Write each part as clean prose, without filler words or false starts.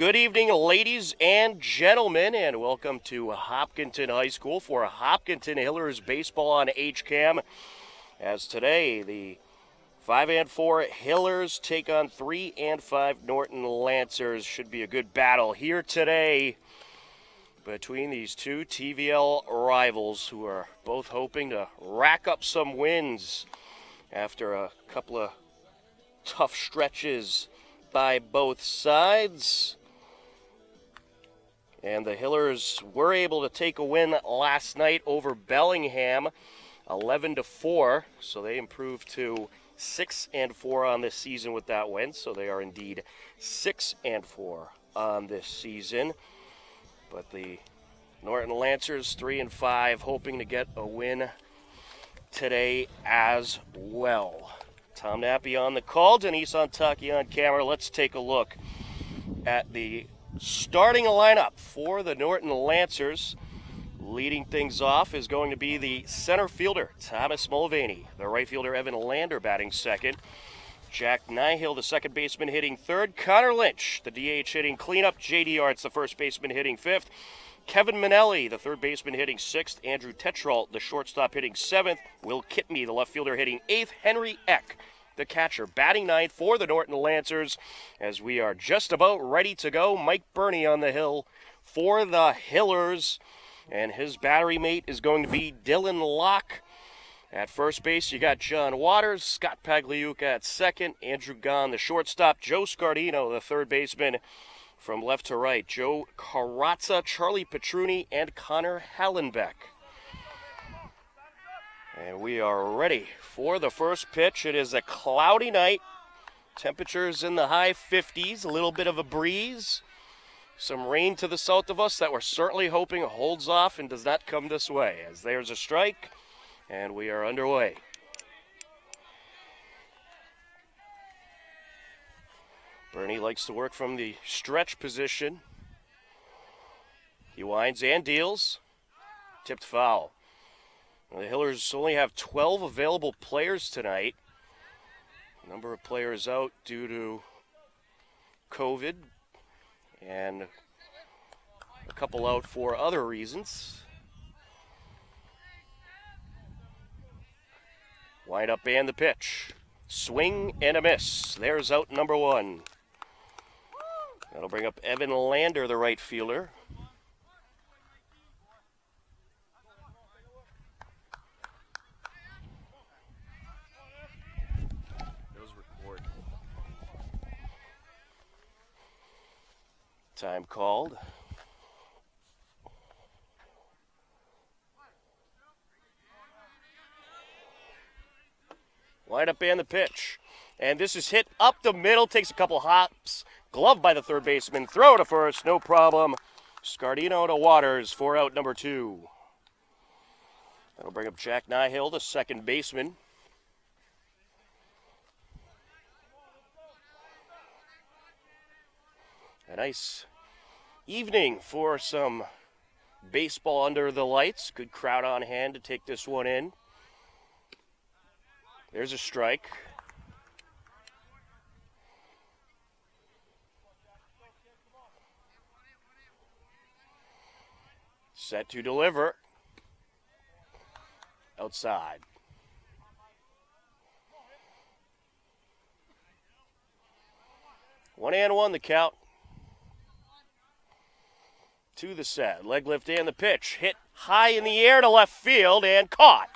Good evening, ladies and gentlemen, and welcome to Hopkinton High School for Hopkinton Hillers Baseball on HCAM. As today, the 5-4 Hillers take on 3-5 Norton Lancers. Should be a good battle here today between these two TVL rivals who are both hoping to rack up some wins after a couple of tough stretches by both sides. And the Hillers were able to take a win last night over Bellingham, 11-4. So they improved to 6-4 on this season with that win. So they are indeed 6-4 on this season. But the Norton Lancers 3-5, hoping to get a win today as well. Tom Nappy on the call, Denise Ontaki on camera. Let's take a look at the starting lineup for the Norton Lancers. Leading things off is going to be the center fielder, Thomas Mulvaney. The right fielder, Evan Lander, batting second. Jack Nihill, the second baseman, hitting third. Connor Lynch, the DH, hitting cleanup. J.D. Arts, the first baseman, hitting fifth. Kevin Minnelli, the third baseman, hitting sixth. Andrew Tetrault, the shortstop, hitting seventh. Will Kitme, the left fielder, hitting eighth. Henry Eck, the catcher, batting ninth for the Norton Lancers. As we are just about ready to go, Mike Burney on the hill for the Hillers. And his battery mate is going to be Dylan Locke. At first base, you got John Waters, Scott Pagliuca at second, Andrew Gahn, the shortstop, Joe Scardino, the third baseman. From left to right, Joe Karatza, Charlie Petruni, and Connor Hallenbeck. And we are ready for the first pitch. It is a cloudy night. Temperatures in the high 50s, a little bit of a breeze. Some rain to the south of us that we're certainly hoping holds off and does not come this way. As there's a strike, and we are underway. Bernie likes to work from the stretch position. He winds and deals. Tipped foul. The Hillers only have 12 available players tonight. A number of players out due to COVID and a couple out for other reasons. Wind up and the pitch. Swing and a miss. There's out number one. That'll bring up Evan Lander, the right fielder. Time called. Wind up and the pitch. And this is hit up the middle, takes a couple hops. Gloved by the third baseman. Throw to first, no problem. Scardino to Waters for out number two. That'll bring up Jack Nihill, the second baseman. A nice evening for some baseball under the lights. Good crowd on hand to take this one in. There's a strike. Set to deliver. Outside. One and one the count. To the set. Leg lift and the pitch. Hit high in the air to left field and caught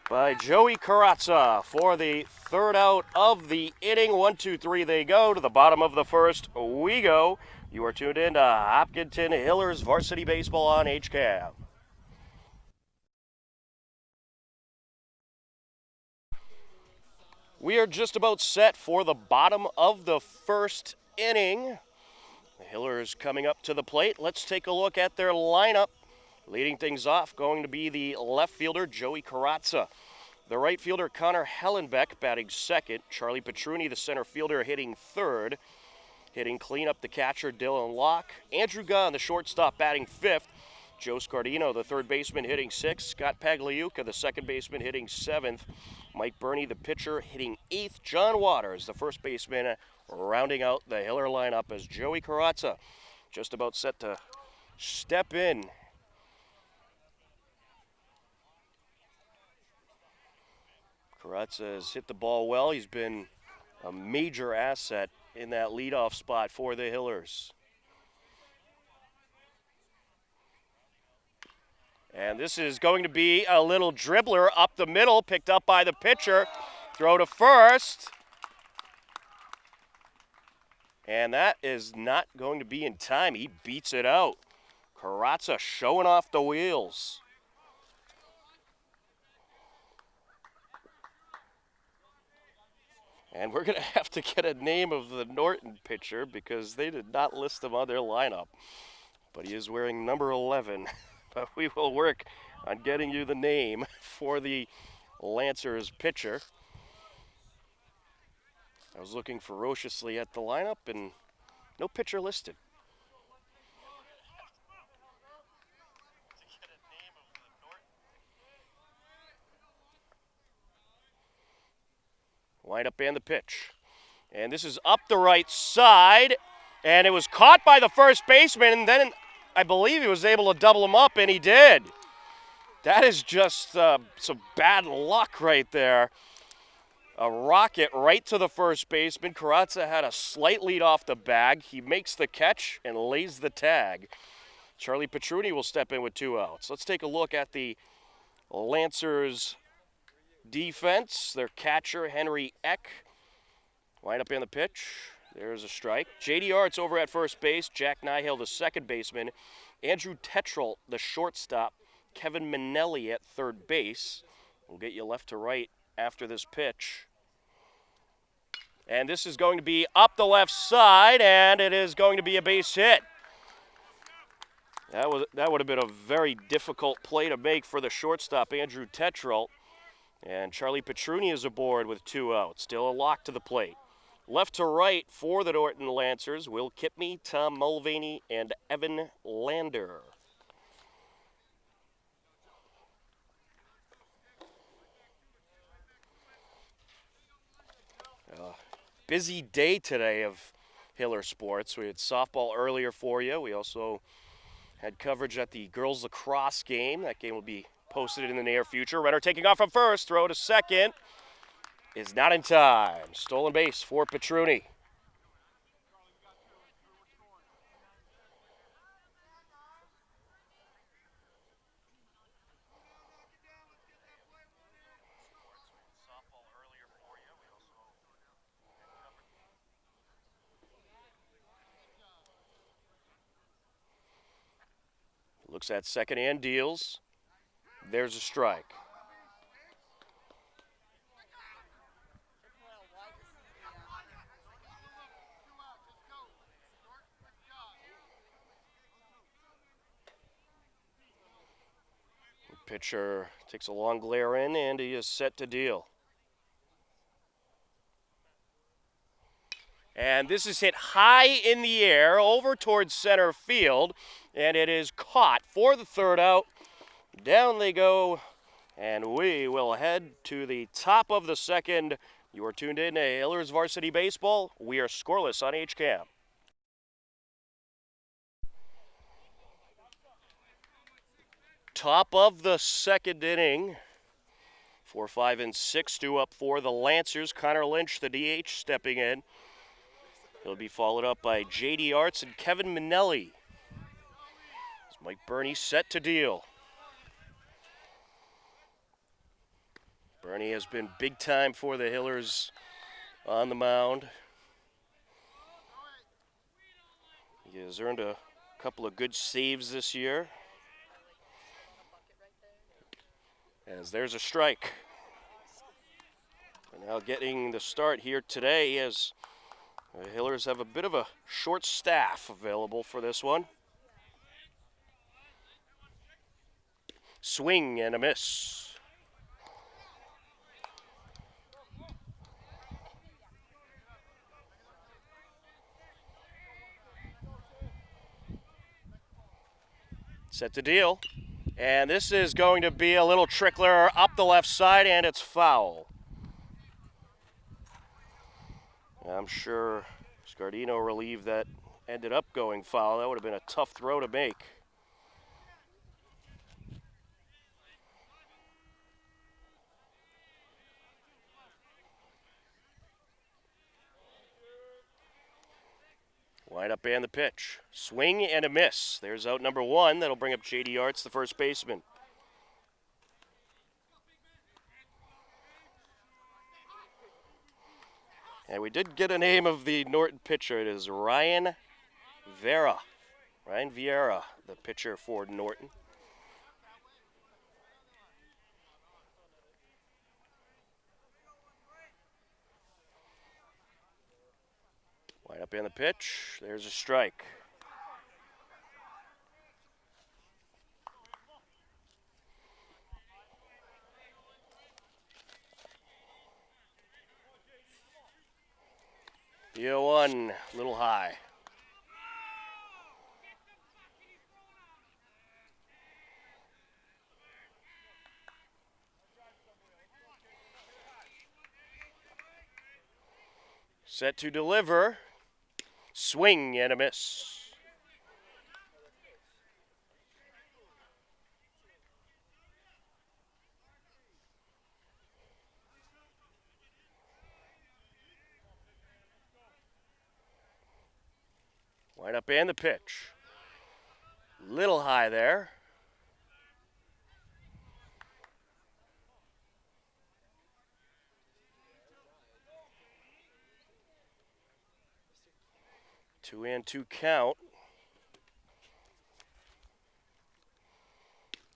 by Joey Karatza for the third out of the inning. 1-2-3 they go. To the bottom of the first we go. You are tuned in to Hopkinton Hillers Varsity Baseball on HCAM. We are just about set for the bottom of the first inning. The Hillers coming up to the plate. Let's take a look at their lineup. Leading things off, going to be the left fielder, Joey Karatza. The right fielder, Connor Hallenbeck, batting second. Charlie Petruni, the center fielder, hitting third. Hitting cleanup, the catcher, Dylan Locke. Andrew Gahn, the shortstop, batting fifth. Joe Scardino, the third baseman, hitting sixth. Scott Pagliuca, the second baseman, hitting seventh. Mike Burney, the pitcher, hitting eighth. John Waters, the first baseman, rounding out the Hiller lineup as Joey Karatza just about set to step in. Karatza has hit the ball well. He's been a major asset in that leadoff spot for the Hillers. And this is going to be a little dribbler up the middle, picked up by the pitcher. Throw to first. And that is not going to be in time. He beats it out. Karatza showing off the wheels. And we're going to have to get a name of the Norton pitcher because they did not list him on their lineup. But he is wearing number 11. But we will work on getting you the name for the Lancers pitcher. I was looking ferociously at the lineup and no pitcher listed. Wind up and the pitch. And this is up the right side. And it was caught by the first baseman. And then I believe he was able to double him up, and he did. That is just some bad luck right there. A rocket right to the first baseman. Karatza had a slight lead off the bag. He makes the catch and lays the tag. Charlie Petruni will step in with 2 outs. Let's take a look at the Lancers defense. Their catcher, Henry Eck. Wind up in the pitch. There's a strike. J.D. Arts over at first base. Jack Nihill, the second baseman. Andrew Tetral, the shortstop. Kevin Minnelli at third base. We'll get you left to right after this pitch. And this is going to be up the left side, and it is going to be a base hit. That would have been a very difficult play to make for the shortstop, Andrew Tetral. And Charlie Petruni is aboard with 2 outs. Still a lock to the plate. Left to right for the Norton Lancers, Will Kipney, Tom Mulvaney, and Evan Lander. Busy day today of Hiller Sports. We had softball earlier for you. We also had coverage at the girls lacrosse game. That game will be posted in the near future. Runner taking off from first, throw to second. Is not in time. Stolen base for Petruni. Looks at second and deals. There's a strike. Pitcher takes a long glare in, and he is set to deal. And this is hit high in the air over towards center field, and it is caught for the third out. Down they go, and we will head to the top of the second. You are tuned in to Hillers Varsity Baseball. We are scoreless on HCAM. Top of the second inning. 4, 5, and 6 due up for the Lancers. Connor Lynch, the DH, stepping in. He'll be followed up by J.D. Arts and Kevin Minnelli. Mike Burney set to deal. Burney has been big time for the Hillers on the mound. He has earned a couple of good saves this year. As there's a strike. And now getting the start here today as the Hillers have a bit of a short staff available for this one. Swing and a miss. Set to deal. And this is going to be a little trickler up the left side, and it's foul. I'm sure Scardino relieved that ended up going foul. That would have been a tough throw to make. Wind up and the pitch. Swing and a miss. There's out number one. That'll bring up J.D. Arts, the first baseman. And we did get a name of the Norton pitcher. It is Ryan Vieira, the pitcher for Norton. Wind up in the pitch. There's a strike. The 0-1, little high. Set to deliver. Swing and a miss. Wind up and the pitch. Little high there. Two and two count.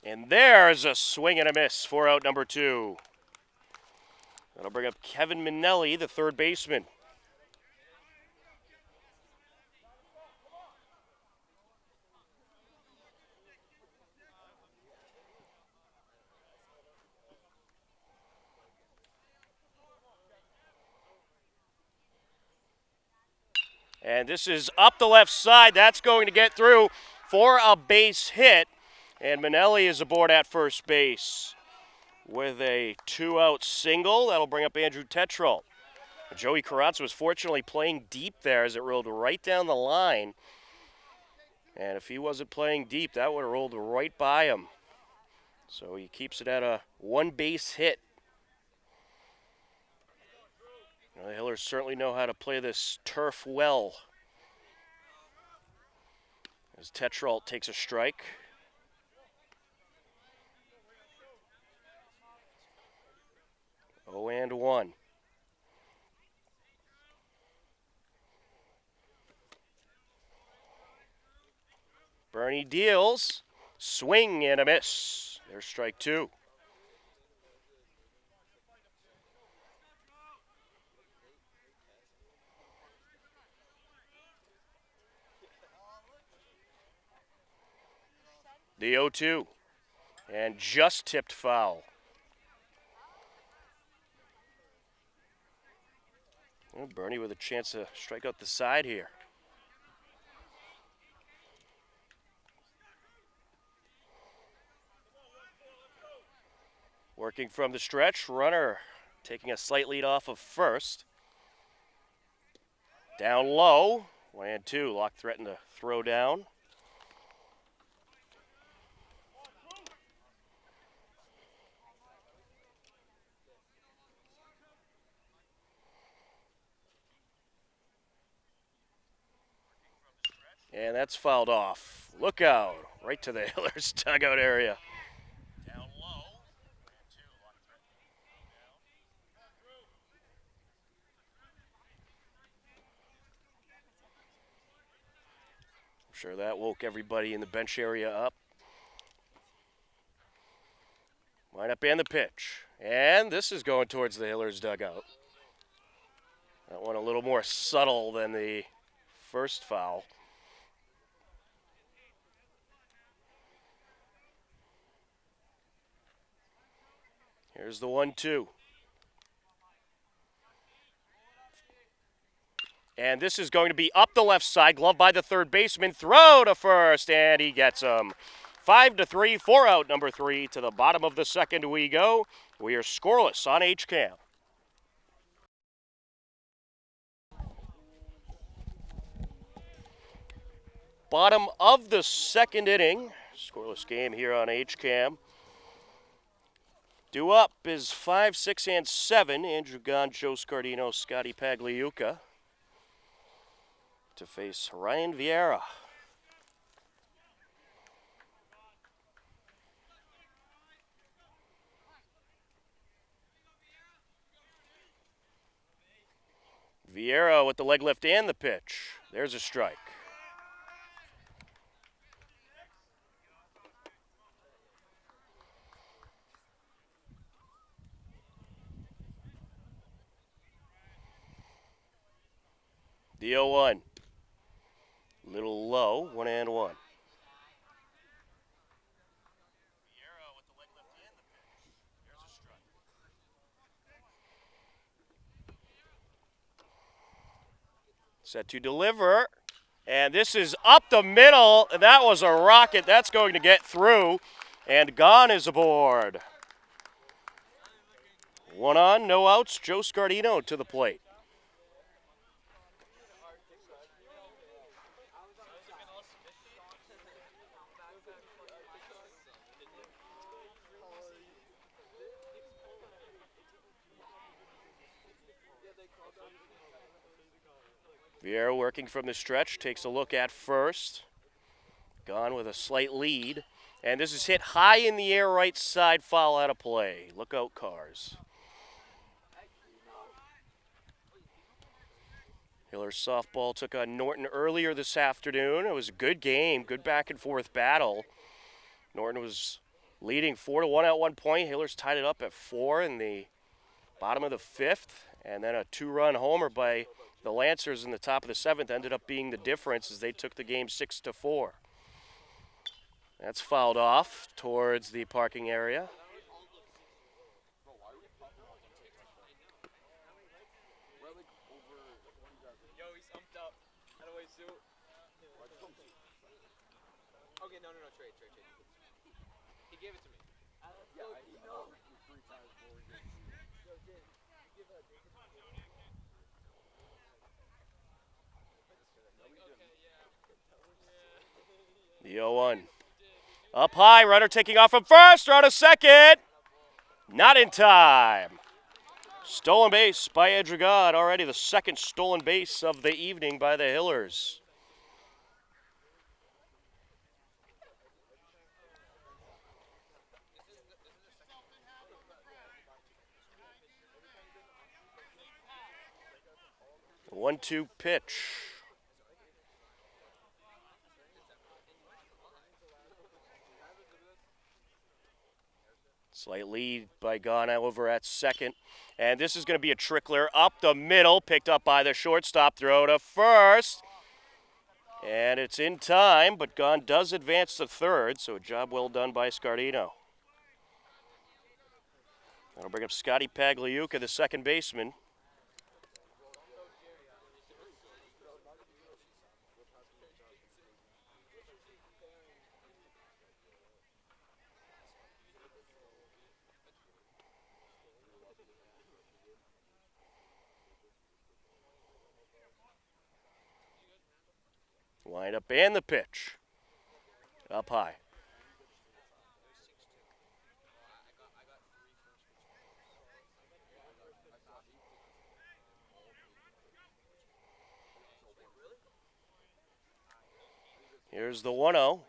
And there's a swing and a miss for out number two. That'll bring up Kevin Minnelli, the third baseman. And this is up the left side. That's going to get through for a base hit. And Minnelli is aboard at first base with a two-out single. That'll bring up Andrew Tetrell. Joey Karatza was fortunately playing deep there as it rolled right down the line. And if he wasn't playing deep, that would have rolled right by him. So he keeps it at a one-base hit. The Hillers certainly know how to play this turf well. As Tetrell takes a strike. Oh, and one. Bernie deals. Swing and a miss. There's strike two. The 0-2, and just tipped foul. Well, Bernie with a chance to strike out the side here. Working from the stretch, runner taking a slight lead off of first. Down low, 1-2, Locke threatened to throw down. And that's fouled off. Look out. Right to the Hillers dugout area. Down low. I'm sure that woke everybody in the bench area up. Line up and the pitch. And this is going towards the Hillers dugout. That one a little more subtle than the first foul. Here's the 1-2. And this is going to be up the left side, glove by the third baseman, throw to first, and he gets him. 5-3, 4 out number three. To the bottom of the second we go. We are scoreless on HCAM. Bottom of the second inning. Scoreless game here on HCAM. Due up is 5, 6, and 7. Andrew Gahn, Joe Scardino, Scotty Pagliuca to face Ryan Vieira. Vieira with the leg lift and the pitch. There's a strike. The 0-1. Little low, 1-1. Set to deliver, and this is up the middle. That was a rocket. That's going to get through, and Gahn is aboard. 1 on, no outs. Joe Scardino to the plate. Vieira working from the stretch, takes a look at first. Gahn with a slight lead. And this is hit high in the air, right side, foul out of play. Look out, cars. Hillers softball took on Norton earlier this afternoon. It was a good game, good back and forth battle. Norton was leading 4-1 at one point. Hillers tied it up at 4 in the bottom of the 5th. And then a 2-run homer by the Lancers in the top of the 7th ended up being the difference as they took the game 6-4. That's fouled off towards the parking area. Okay, no, trade. He gave it to me. Yeah, I know. 3 times more. The 0-1. Up high, runner taking off from first, runner second. Not in time. Stolen base by Andrew Gahn, already the second stolen base of the evening by the Hillers. The 1-2 pitch. Slight lead by Gahn over at second. And this is going to be a trickler up the middle, picked up by the shortstop, throw to first. And it's in time, but Gahn does advance to third, so a job well done by Scardino. That'll bring up Scotty Pagliuca, the second baseman. Wind up and the pitch. Up high. Here's the 1-0.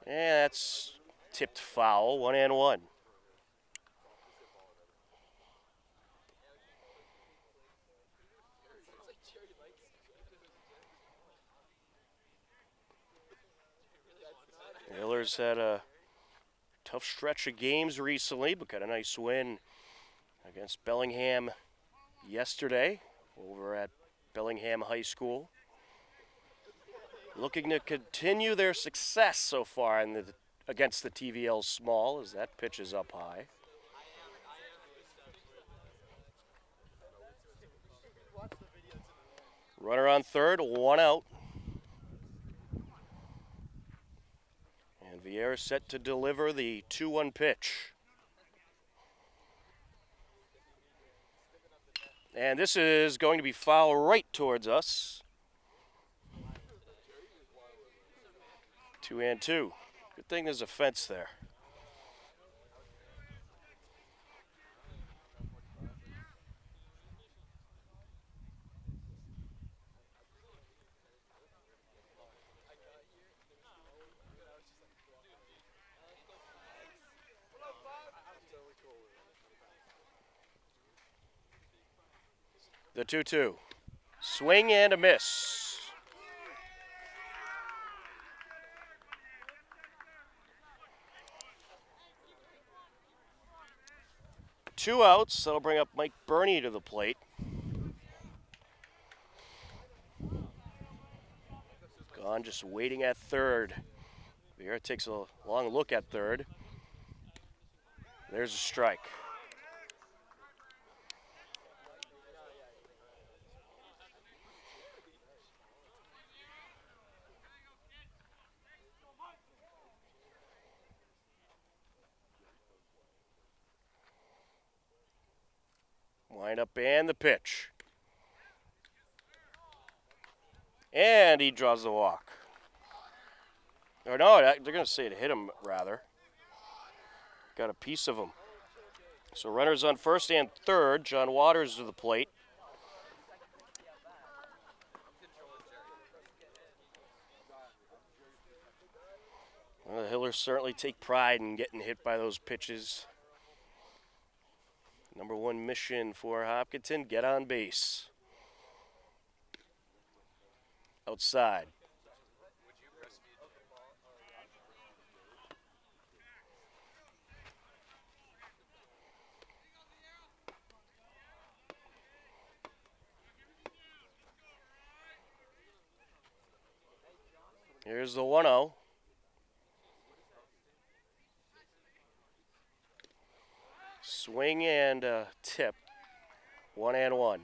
And that's tipped foul, 1-1. Hillers had a tough stretch of games recently, but got a nice win against Bellingham yesterday over at Bellingham High School. Looking to continue their success so far against the TVL Small as that pitch is up high. Runner on third, 1 out. And Vieira set to deliver the 2-1 pitch. And this is going to be foul right towards us. 2-2. Good thing there's a fence there. The 2-2. Swing and a miss. Two outs. That'll bring up Mike Burney to the plate. Gone, just waiting at third. Vieira takes a long look at third. There's a strike. Wind up and the pitch. And he draws the walk. Or no, they're going to say to hit him, rather. Got a piece of him. So runners on first and third. John Waters to the plate. Well, the Hillers certainly take pride in getting hit by those pitches. Number one mission for Hopkinton, get on base. Outside. Here's the 1-0. Swing and tip. 1-1.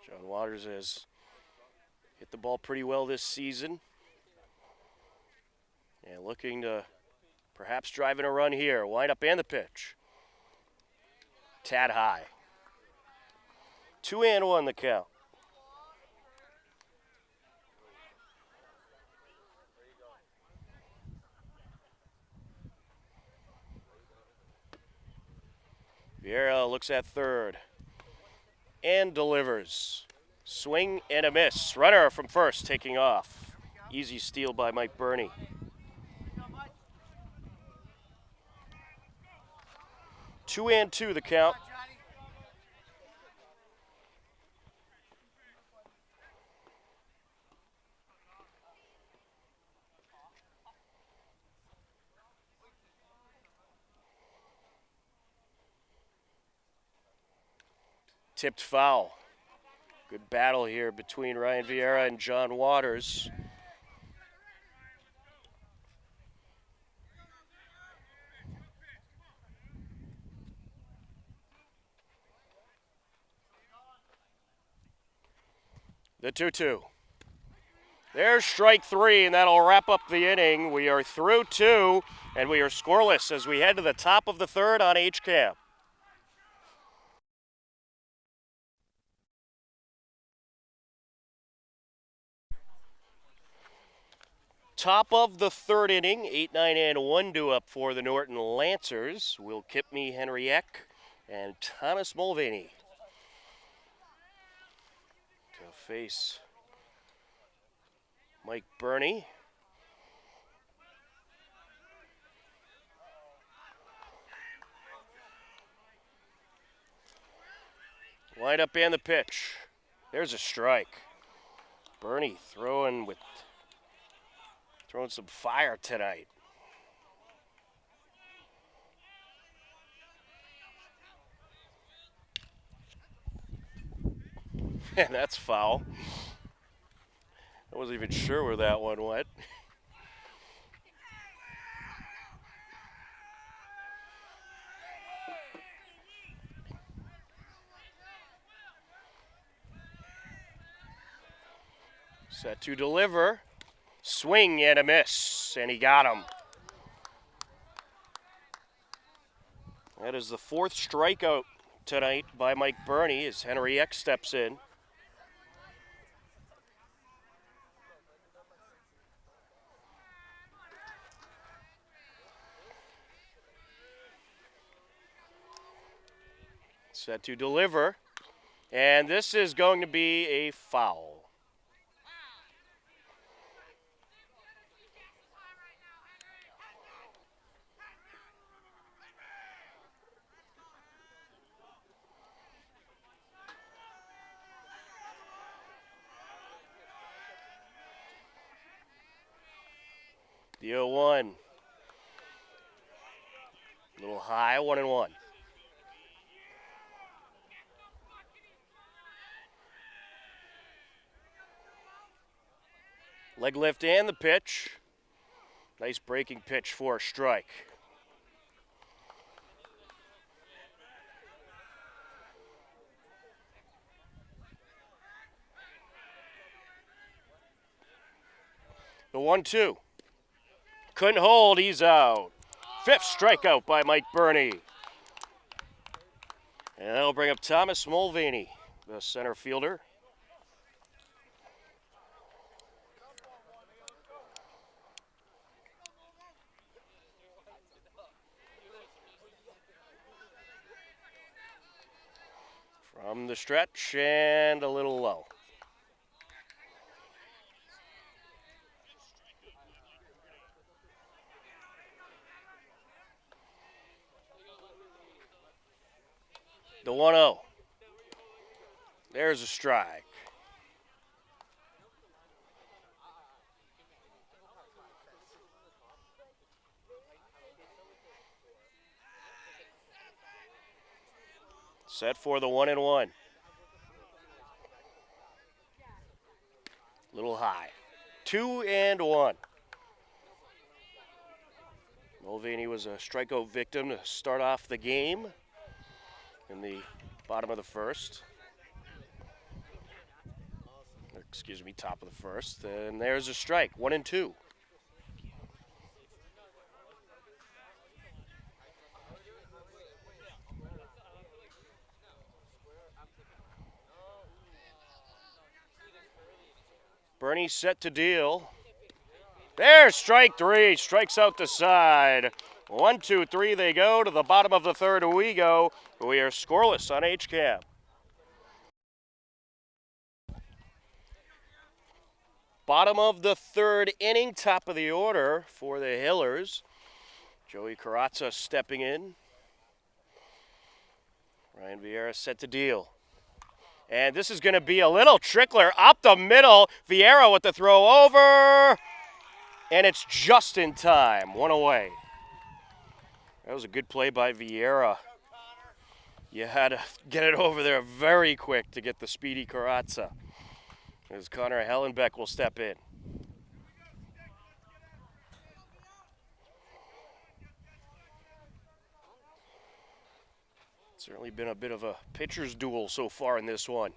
John Waters has hit the ball pretty well this season. And looking to perhaps driving a run here. Wind up and the pitch. Tad high. 2-1 the count. Vieira looks at third and delivers. Swing and a miss. Runner from first taking off. Easy steal by Mike Burney. Two and two the count. Tipped foul. Good battle here between Ryan Vieira and John Waters. The 2-2. There's strike three, and that'll wrap up the inning. We are through two, and we are scoreless as we head to the top of the third on HCAM. Top of the third inning, 8-9 and 1 up for the Norton Lancers. Will Kipney, Henry Eck, and Thomas Mulvaney to face Mike Burney. Wind up and the pitch. There's a strike. Burney throwing some fire tonight. And that's foul. I wasn't even sure where that one went. Set to deliver. Swing and a miss, and he got him. That is the fourth strikeout tonight by Mike Burney as Henry X steps in. Set to deliver. And this is going to be a foul. The 0-1. A little high, 1-1. Leg lift and the pitch. Nice breaking pitch for a strike. The 1-2. Couldn't hold, he's out. Fifth strikeout by Mike Burney. And that'll bring up Thomas Mulvaney, the center fielder. From the stretch and a little low. The 1-0. There's a strike. Set for the 1-1. Little high. 2-1. Mulvaney was a strikeout victim to start off the game in the bottom of the first. Excuse me, top of the first. And there's a strike, 1-2. Burney set to deal. There's strike three. Strikes out the side. 1, 2, 3 they go. To the bottom of the third we go. We are scoreless on HCAM. Bottom of the third inning, top of the order for the Hillers. Joey Karatza stepping in. Ryan Vieira set to deal. And this is going to be a little trickler up the middle. Vieira with the throw over. And it's just in time. One away. That was a good play by Vieira. You had to get it over there very quick to get the speedy Karatza. As Connor Hellenbeck will step in. Certainly been a bit of a pitcher's duel so far in this one.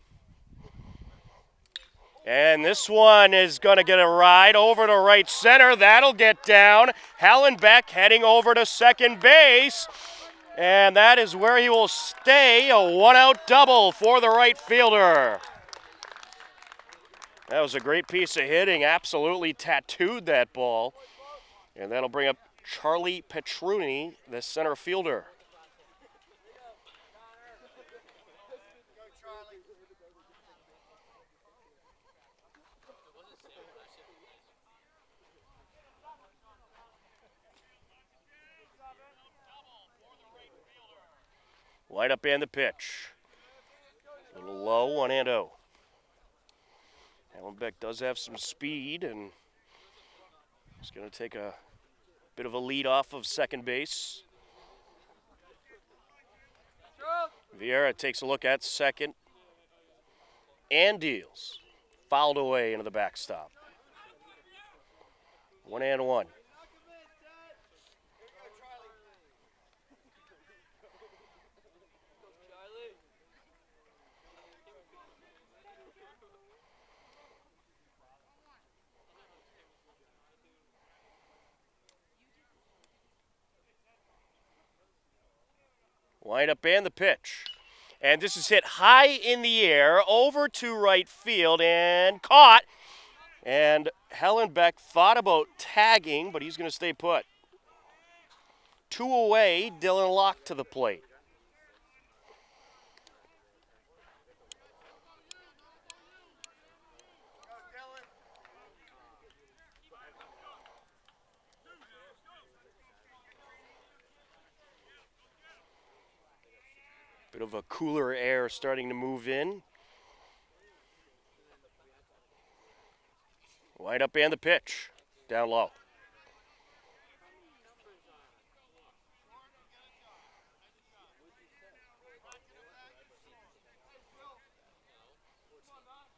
And this one is going to get a ride over to right center. That'll get down. Hallenbeck heading over to second base. And that is where he will stay. A one-out double for the right fielder. That was a great piece of hitting. Absolutely tattooed that ball. And that'll bring up Charlie Petruni, the center fielder. Line up and the pitch. A little low, 1-0. Hallenbeck does have some speed, and he's going to take a bit of a lead off of second base. Vieira takes a look at second and deals. Fouled away into the backstop. 1-1. Wind up and the pitch. And this is hit high in the air, over to right field, and caught. And Hellenbeck thought about tagging, but he's going to stay put. 2 away, Dylan Locke to the plate. Bit of a cooler air starting to move in. Wind up and the pitch. Down low.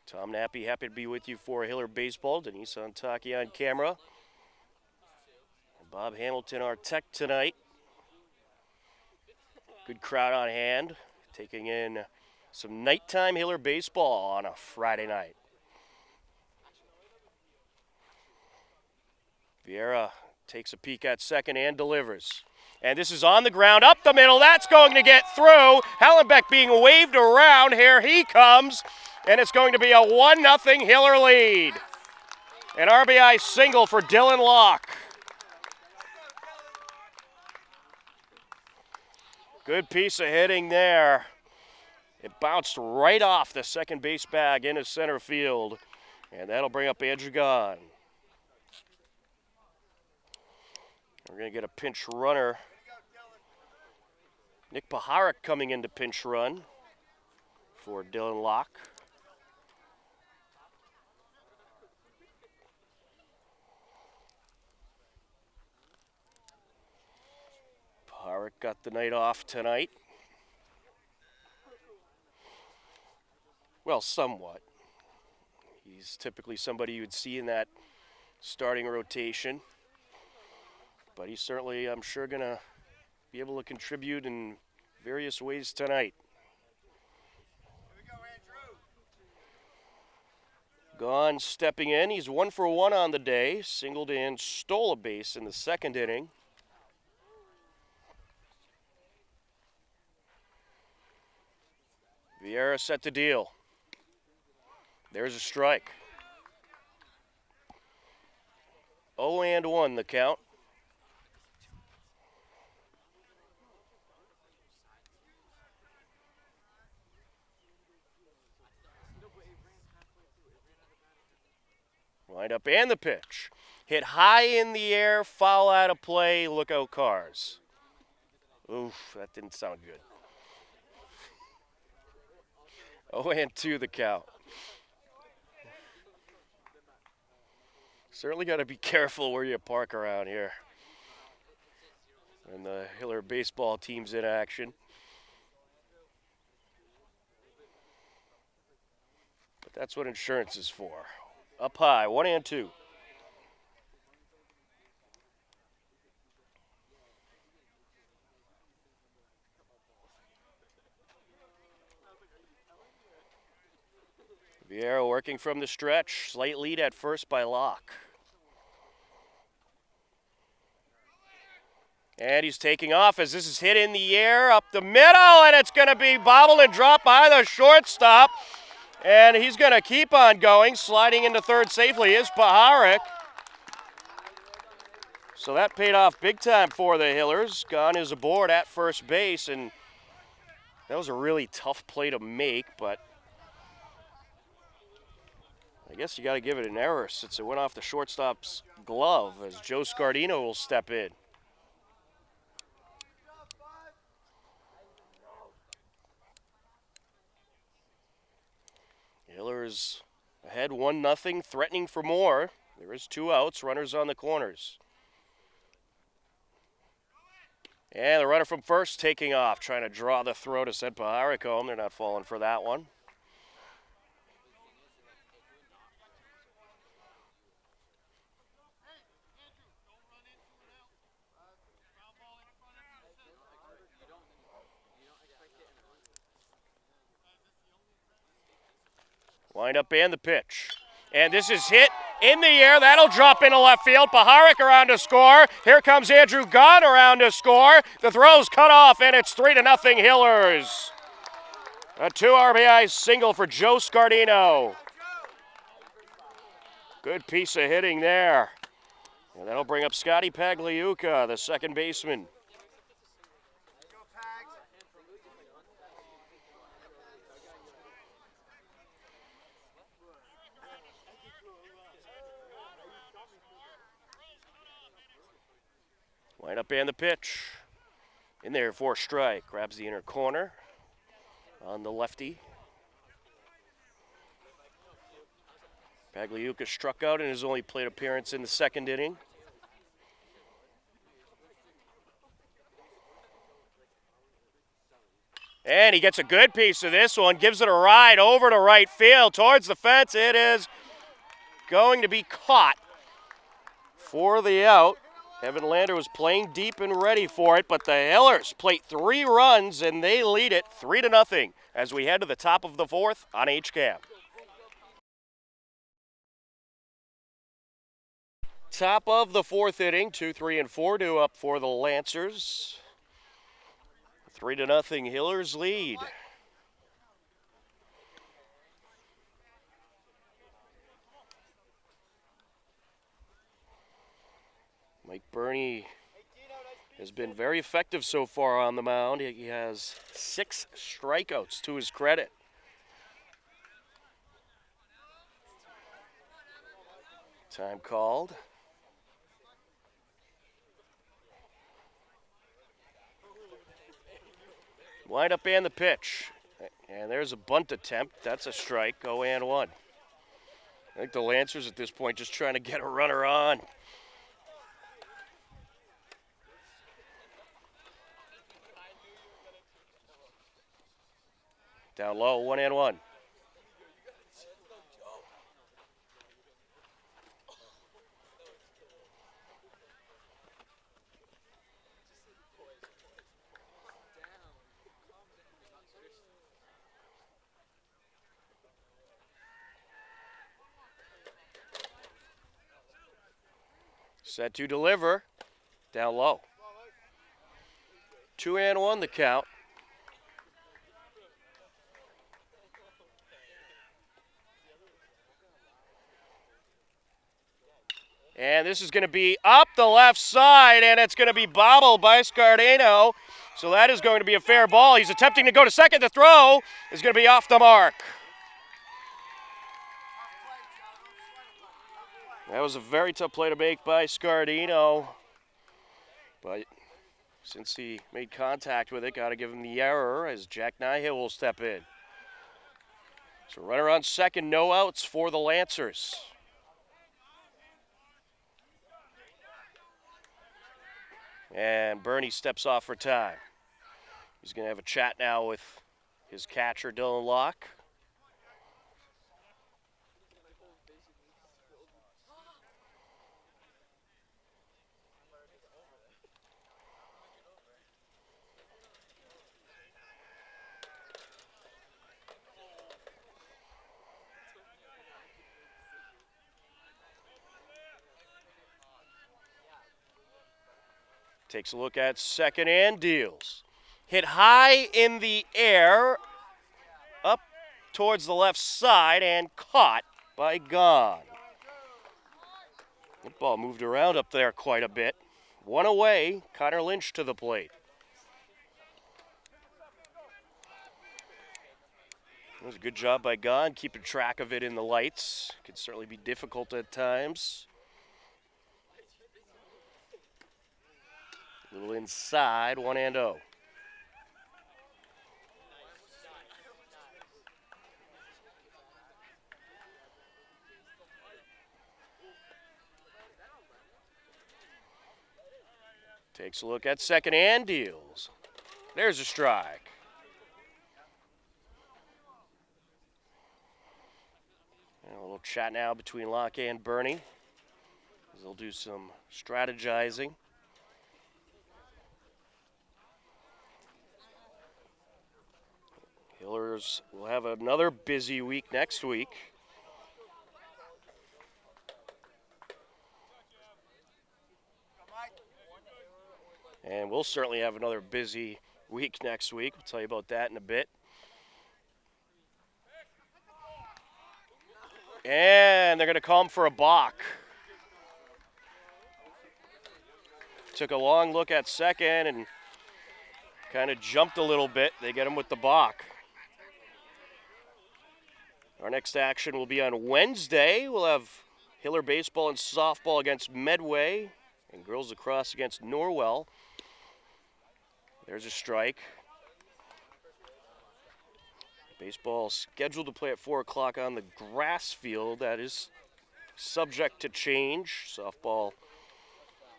Tom Nappy, happy to be with you for Hiller Baseball. Denise Ontaki on camera. And Bob Hamilton, our tech tonight. Good crowd on hand. Taking in some nighttime Hiller Baseball on a Friday night. Vieira takes a peek at second and delivers. And this is on the ground, up the middle. That's going to get through. Hellenbeck being waved around. Here he comes. And it's going to be a 1-0 Hiller lead. An RBI single for Dylan Locke. Good piece of hitting there. It bounced right off the second base bag into center field. And that'll bring up Andrew Gahn. We're going to get a pinch runner. Nick Paharic coming into pinch run for Dylan Locke. Paharic got the night off tonight. Well, somewhat. He's typically somebody you'd see in that starting rotation. But he's certainly, I'm sure, going to be able to contribute in various ways tonight. Gahn stepping in. He's 1 for 1 on the day. Singled and stole a base in the second inning. Vieira set to deal. There's a strike. 0-1 the count. Wind up and the pitch. Hit high in the air, foul out of play, look out cars. Oof, that didn't sound good. 0-2 the count. Certainly got to be careful where you park around here. And the Hiller baseball team's in action. But that's what insurance is for. Up high, 1-2. Vieira working from the stretch. Slight lead at first by Locke. And he's taking off as this is hit in the air up the middle, and it's going to be bobbled and dropped by the shortstop. And he's going to keep on going, sliding into third safely is Paharic. So that paid off big time for the Hillers. Gahn is aboard at first base, and that was a really tough play to make, but I guess you got to give it an error since it went off the shortstop's glove as Joe Scardino will step in. Hillers ahead 1-0, threatening for more. There is 2 outs, runners on the corners. And the runner from first taking off, trying to draw the throw to send Paharic home. They're not falling for that one. Wind up and the pitch. And this is hit in the air. That'll drop into left field. Paharik around to score. Here comes Andrew Gunn around to score. The throw's cut off, and it's 3-0 Hillers. A 2 RBI single for Joe Scardino. Good piece of hitting there. And that'll bring up Scotty Pagliuca, the second baseman. Line up and the pitch. In there for a strike. Grabs the inner corner on the lefty. Pagliuca struck out in his only plate appearance in the second inning. And he gets a good piece of this one. Gives it a ride over to right field towards the fence. It is going to be caught for the out. Evan Lander was playing deep and ready for it, but the Hillers plate 3 runs, and they lead it 3-0 as we head to the top of the 4th on HCAM. Top of the 4th inning, 2, 3, and 4 due up for the Lancers. 3-0 Hillers lead. Mike Burney has been very effective so far on the mound. He has 6 strikeouts to his credit. Time called. Wind up and the pitch. And there's a bunt attempt. That's a strike. 0-1. I think the Lancers at this point just trying to get a runner on. Down low, 1-1. Set to deliver. Down low. 2-1 the count. And this is going to be up the left side, and it's going to be bobbled by Scardino. So that is going to be a fair ball. He's attempting to go to second. The throw is going to be off the mark. That was a very tough play to make by Scardino. But since he made contact with it, got to give him the error as Jack Nihill will step in. So runner on second, no outs for the Lancers. And Burney steps off for time. He's going to have a chat now with his catcher, Dylan Locke. Takes a look at second and deals. Hit high in the air, up towards the left side, and caught by Gunn. The ball moved around up there quite a bit. One away, Connor Lynch to the plate. It was a good job by Gunn, keeping track of it in the lights. Can certainly be difficult at times. A little inside, 1-0. Takes a look at second and deals. There's a strike. And a little chat now between Locke and Burney. They'll do some strategizing. Hillers will have another busy week next week. And we'll certainly have another busy week next week. We'll tell you about that in a bit. And they're going to call him for a balk. Took a long look at second and kind of jumped a little bit. They get him with the balk. Our next action will be on Wednesday. We'll have Hiller baseball and softball against Medway and girls lacrosse against Norwell. There's a strike. Baseball scheduled to play at 4 o'clock on the grass field. That is subject to change. Softball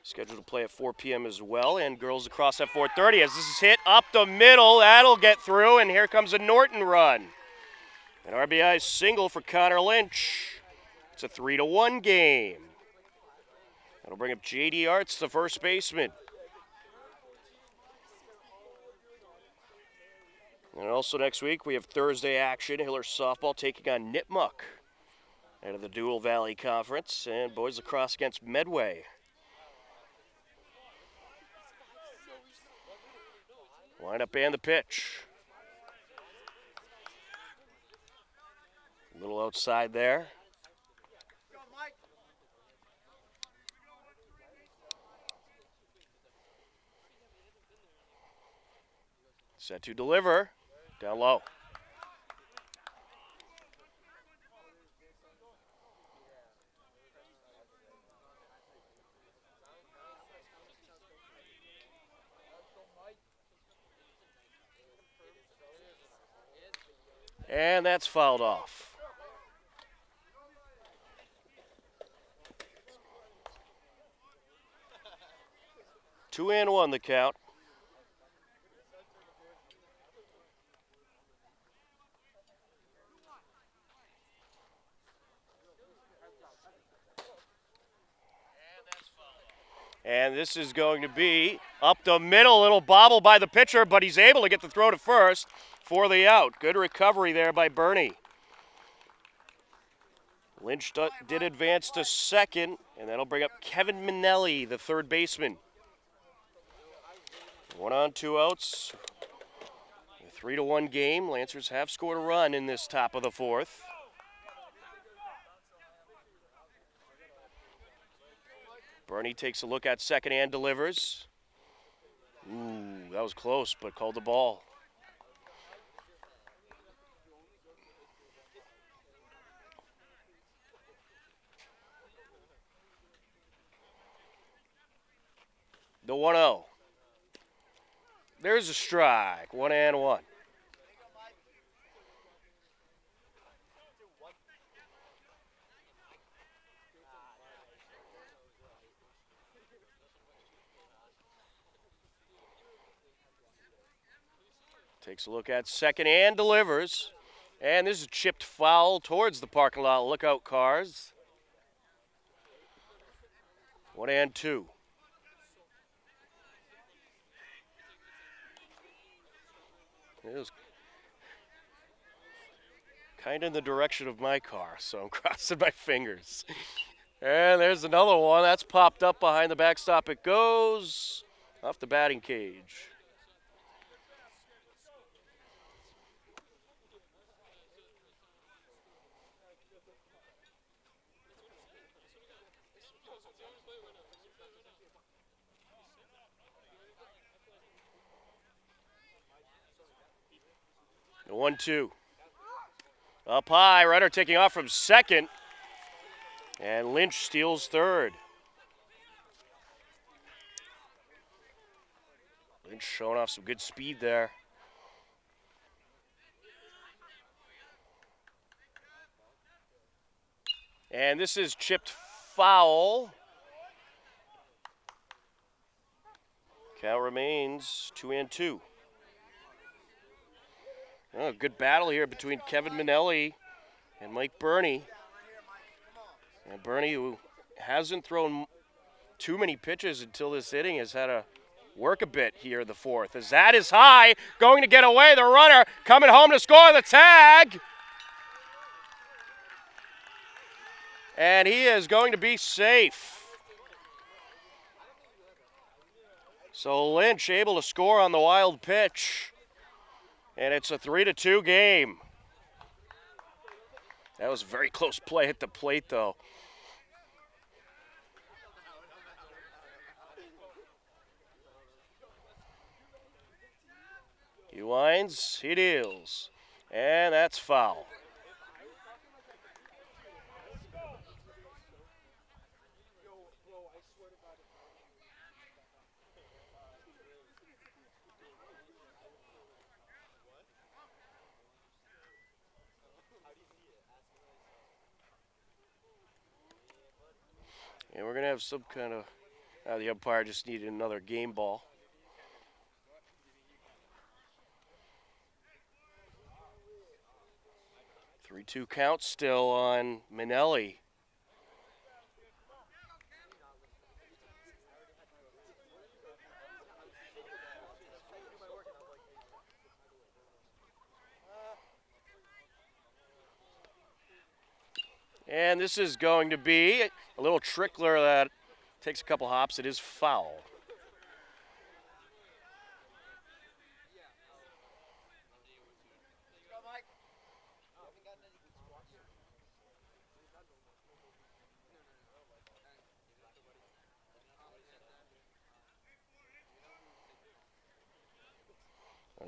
scheduled to play at 4 p.m. as well. And girls lacrosse at 4:30 as this is hit up the middle. That'll get through, and here comes a Norton run. An RBI single for Connor Lynch. It's a 3-1 game. That'll bring up J.D. Arts, the first baseman. And also next week, we have Thursday action. Hiller softball taking on Nipmuc out of the Dual Valley Conference. And boys lacrosse against Medway. Lineup and the pitch. A little outside there. Set to deliver. Down low. And that's fouled off. 2-1 the count. And this is going to be up the middle, little bobble by the pitcher, but he's able to get the throw to first for the out. Good recovery there by Bernie. Lynch did advance to second, and that'll bring up Kevin Minnelli, the third baseman. 1 on, 2 outs. A 3-1 game. Lancers have scored a run in this top of the fourth. Bernie takes a look at second and delivers. Ooh, that was close, but called the ball. The 1-0. There's a strike. 1-1. Takes a look at second and delivers. And this is a chipped foul towards the parking lot lookout cars. 1-2. It was kind of in the direction of my car, so I'm crossing my fingers. And there's another one. That's popped up behind the backstop. It goes off the batting cage. The 1-2. Up high, runner taking off from second. And Lynch steals third. Lynch showing off some good speed there. And this is chipped foul. Count remains 2-2. Oh, good battle here between Kevin Minnelli and Mike Bernie. And Bernie, who hasn't thrown too many pitches until this inning, has had to work a bit here in the fourth. As that is high, going to get away. The runner coming home to score the tag. And he is going to be safe. So Lynch able to score on the wild pitch. And it's a 3-2 game. That was a very close play at the plate, though. He winds, he deals, and that's foul. And we're going to have some kind of, the umpire just needed another game ball. Three-two count still on Minnelli. And this is going to be a little trickler that takes a couple hops. It is foul.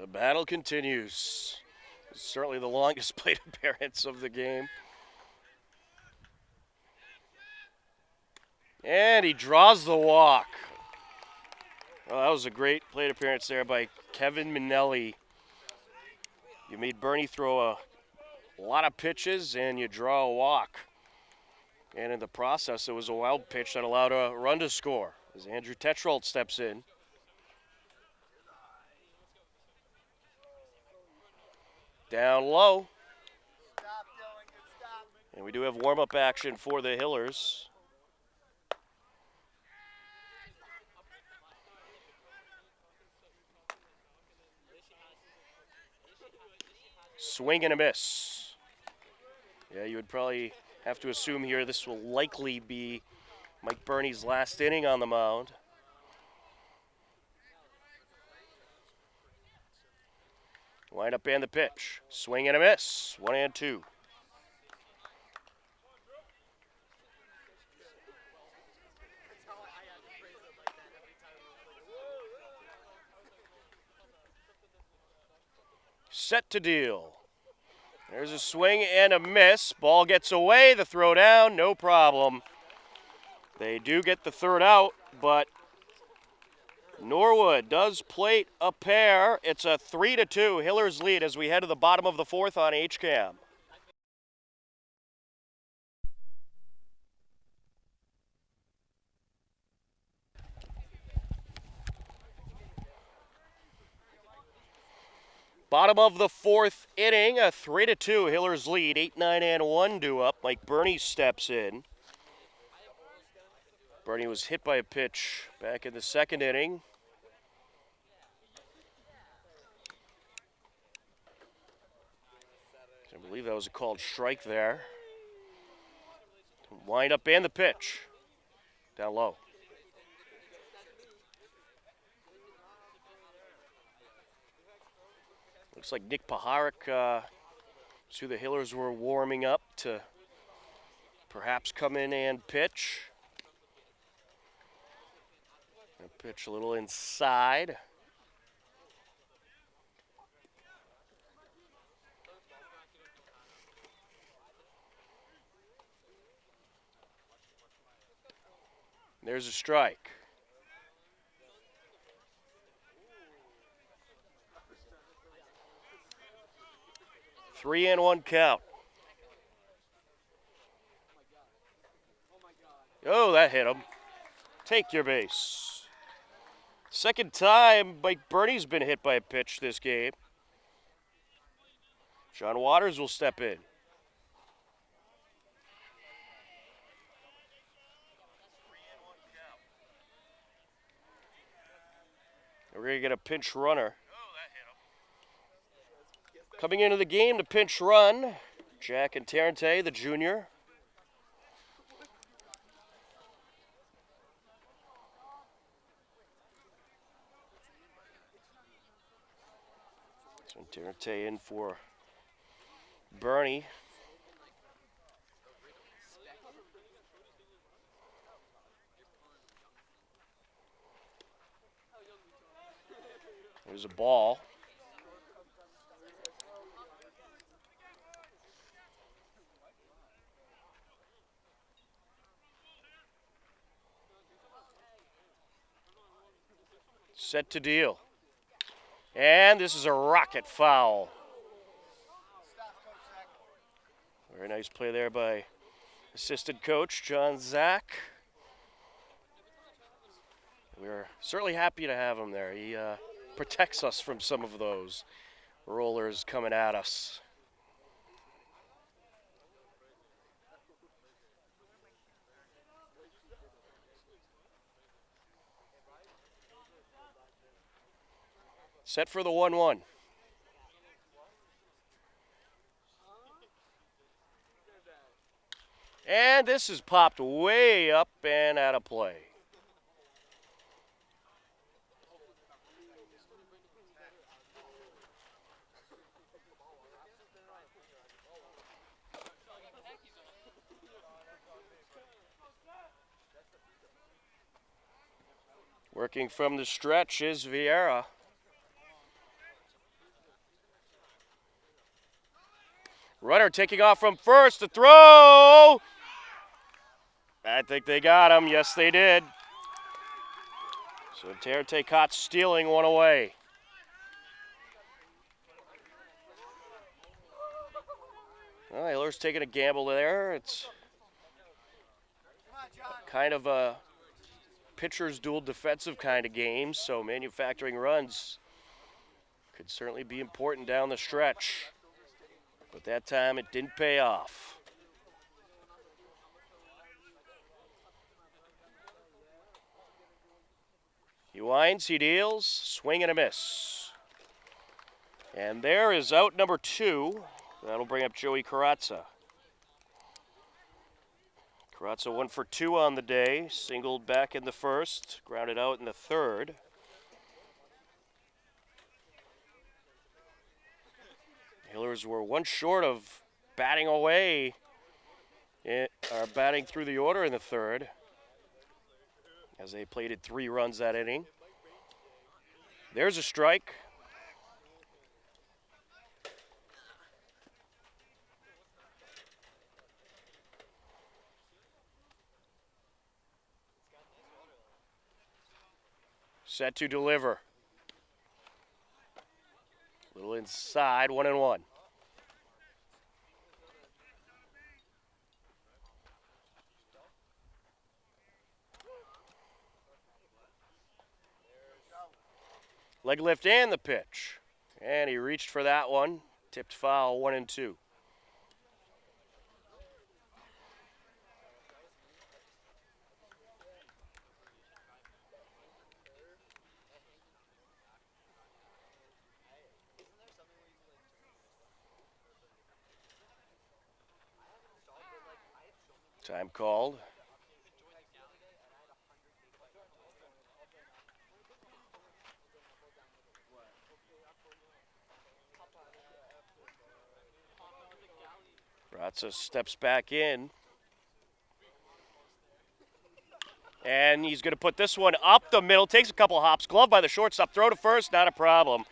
The battle continues. It's certainly the longest plate appearance of the game. And he draws the walk. Well, that was a great plate appearance there by Kevin Minnelli. You made Bernie throw a lot of pitches and you draw a walk. And in the process, it was a wild pitch that allowed a run to score as Andrew Tetrold steps in. Down low. And we do have warm-up action for the Hillers. Swing and a miss. Yeah, you would probably have to assume here this will likely be Mike Burney's last inning on the mound. Wind up and the pitch. Swing and a miss. 1-2. Set to deal. There's a swing and a miss. Ball gets away. The throw down, no problem. They do get the third out, but Norwood does plate a pair. It's a 3-2 Hillers lead as we head to the bottom of the fourth on HCAM. Bottom of the fourth inning, a 3-2 Hillers lead. 8-9-1 due up. Mike Burney steps in. Burney was hit by a pitch back in the second inning. I believe that was a called strike there. Wind up and the pitch. Down low. Looks like Nick Paharik, who the Hillers were warming up to perhaps come in and pitch. And pitch a little inside. There's a strike. 3-1 count. Oh, that hit him. Take your base. Second time Mike Burney's been hit by a pitch this game. John Waters will step in. We're going to get a pinch runner. Coming into the game to pinch run, Jack and Tarrante, the junior. Terate in for Bernie. There's a ball. Set to deal. And this is a rocket foul. Very nice play there by assistant coach John Zach. We're certainly happy to have him there. He protects us from some of those rollers coming at us. Set for the 1-1. And this is popped way up and out of play. Working from the stretch is Vieira. Runner taking off from first to throw. I think they got him. Yes, they did. So Terate caught stealing one away. Well, Hiller's taking a gamble there. It's kind of a pitcher's dual defensive kind of game, so manufacturing runs could certainly be important down the stretch. But that time it didn't pay off. He winds, he deals, swing and a miss. And there is out number 2. That'll bring up Joey Karatza. Karatza 1 for 2 on the day, singled back in the first, grounded out in the third. Hillers were one short of batting away, batting through the order in the third, as they plated 3 runs that inning. There's a strike. Set to deliver. A little inside, 1-1. Leg lift and the pitch. And he reached for that one. Tipped foul, 1-2. Time called. Karatza steps back in. And he's going to put this one up the middle. Takes a couple hops. Glove by the shortstop. Throw to first. Not a problem.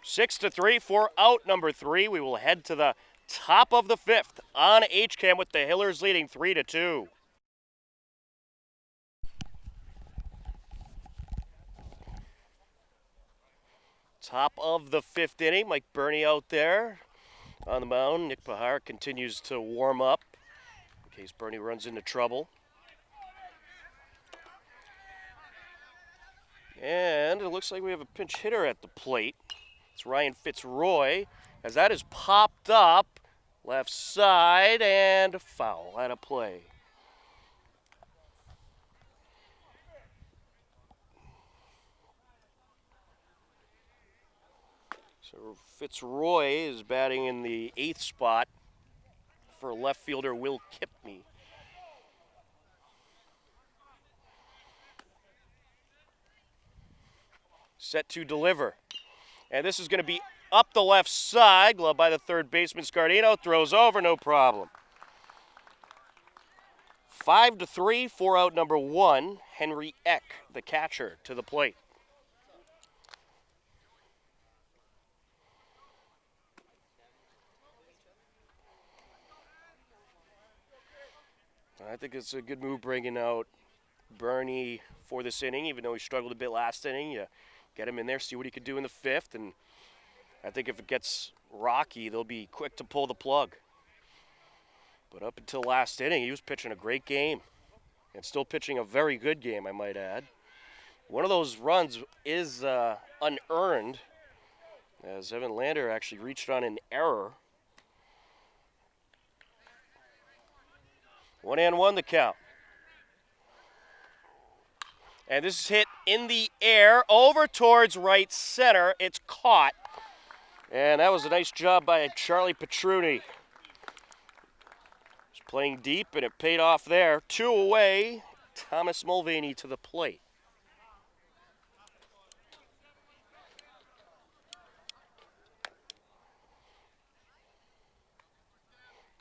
6-3 for out number 3. We will head to the top of the 5th on HCAM with the Hillers leading 3-2. Top of the 5th inning. Mike Bernie out there on the mound. Nick Pahar continues to warm up in case Bernie runs into trouble. And it looks like we have a pinch hitter at the plate. It's Ryan Fitzroy, as that is popped up left side and foul out of play. So Fitzroy is batting in the 8th spot for left fielder Will Kipney. Set to deliver. And this is going to be up the left side. Glove by the third baseman, Scardino. Throws over, no problem. 5-3, 4 out number 1. Henry Eck, the catcher, to the plate. I think it's a good move bringing out Bernie for this inning, even though he struggled a bit last inning. You get him in there, see what he could do in the 5th, and I think if it gets rocky, they'll be quick to pull the plug. But up until last inning, he was pitching a great game, and still pitching a very good game, I might add. One of those runs is unearned, as Evan Lander actually reached on an error. 1-1 the count. And this is hit in the air over towards right center. It's caught. And that was a nice job by Charlie Petruni. He's playing deep, and it paid off there. 2 away. Thomas Mulvaney to the plate.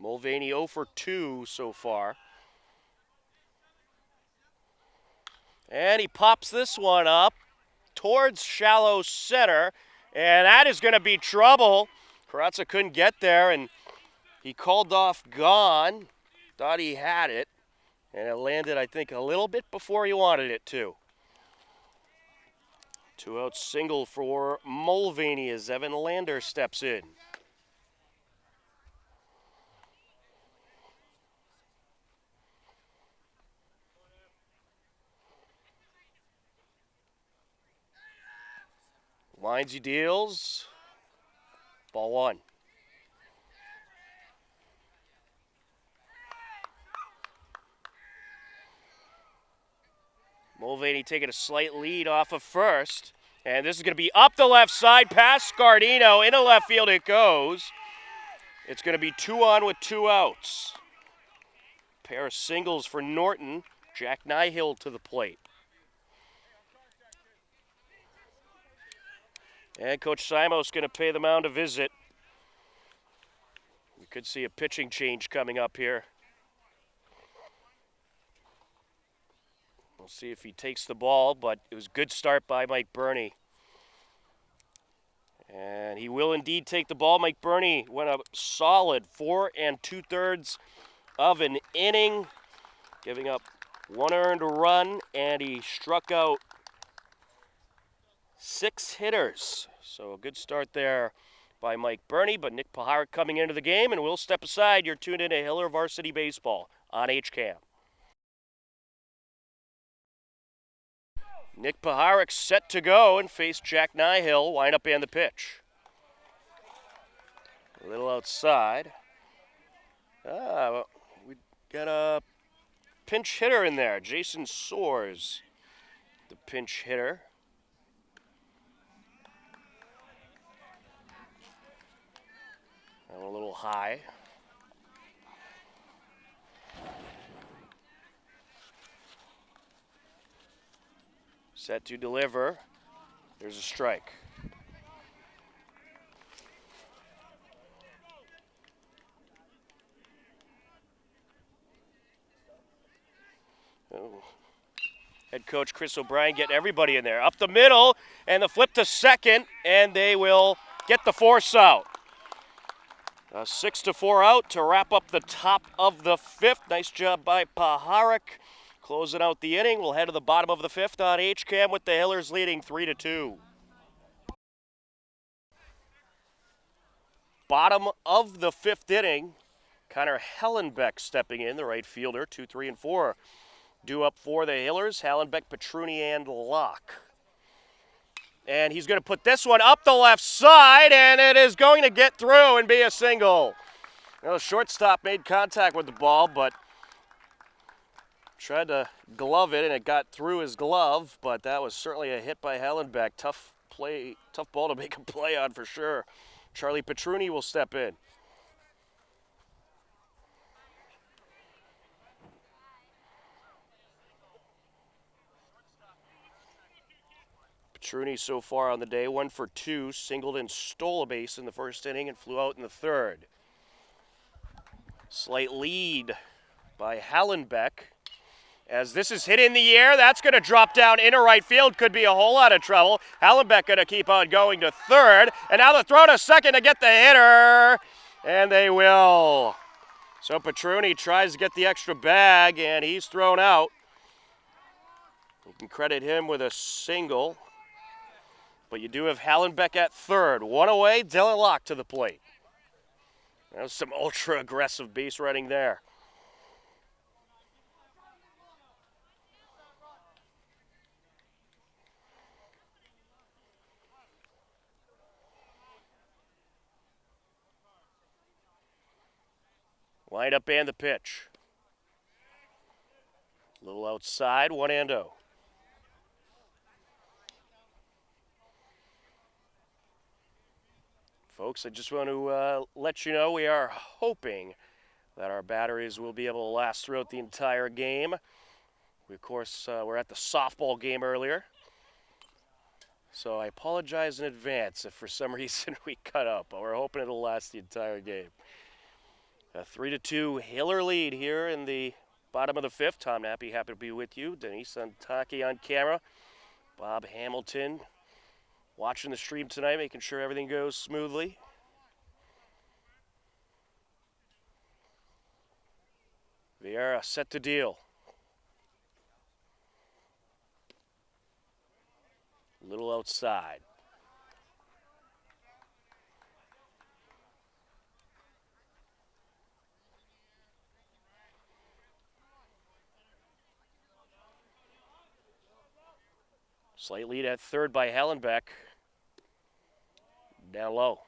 Mulvaney 0 for 2 so far. And he pops this one up towards shallow center, and that is going to be trouble. Karatza couldn't get there, and he called off gone. Thought he had it, and it landed, I think, a little bit before he wanted it to. 2-out single for Mulvaney as Evan Lander steps in. Lines he deals. Ball 1. Mulvaney taking a slight lead off of first. And this is going to be up the left side, past Scardino. Into left field it goes. It's going to be 2 on with 2 outs. Pair of singles for Norton. Jack Nihill to the plate. And Coach Simos going to pay the mound a visit. We could see a pitching change coming up here. We'll see if he takes the ball, but it was a good start by Mike Burney. And he will indeed take the ball. Mike Burney went a solid 4 2/3 of an inning, giving up 1 earned run, and he struck out 6 hitters. So a good start there by Mike Burney, but Nick Paharic coming into the game, and we'll step aside. You're tuned in to Hiller Varsity Baseball on HCAM. Nick Paharic set to go and face Jack Nihill. Wind up and the pitch. A little outside. We got a pinch hitter in there. Jason Soares, the pinch hitter. A little high. Set to deliver. There's a strike. Oh. Head coach Chris O'Brien getting everybody in there. Up the middle, and the flip to second, and they will get the force out. A 6-4 out to wrap up the top of the 5th. Nice job by Paharic. Closing out the inning. We'll head to the bottom of the 5th on HCAM with the Hillers leading 3-2. Bottom of the 5th inning. Connor Hellenbeck stepping in, the right fielder. 2, 3, and 4 due up for the Hillers. Hellenbeck, Petruni, and Locke. And he's going to put this one up the left side, and it is going to get through and be a single. The shortstop made contact with the ball, but tried to glove it, and it got through his glove, but that was certainly a hit by Hellenbeck. Tough play, tough ball to make a play on for sure. Charlie Petruni will step in. Petruni so far on the day, 1 for 2, singled and stole a base in the first inning and flew out in the third. Slight lead by Hallenbeck. As this is hit in the air, that's going to drop down into right field. Could be a whole lot of trouble. Hallenbeck going to keep on going to third. And now the throw to second to get the hitter. And they will. So Petruni tries to get the extra bag, and he's thrown out. You can credit him with a single. But you do have Hallenbeck at third. One away, Dylan Locke to the plate. That was some ultra-aggressive base running there. Line up and the pitch. A little outside, 1-0. Folks, I just want to let you know we are hoping that our batteries will be able to last throughout the entire game. We, of course, were at the softball game earlier. So I apologize in advance if for some reason we cut up, but we're hoping it'll last the entire game. A 3-2 Hiller lead here in the bottom of the fifth. Tom Nappy happy to be with you. Denise Antaki on camera. Bob Hamilton watching the stream tonight, making sure everything goes smoothly. Vieira set to deal. A little outside. Slight lead at third by Hallenbeck. Down low.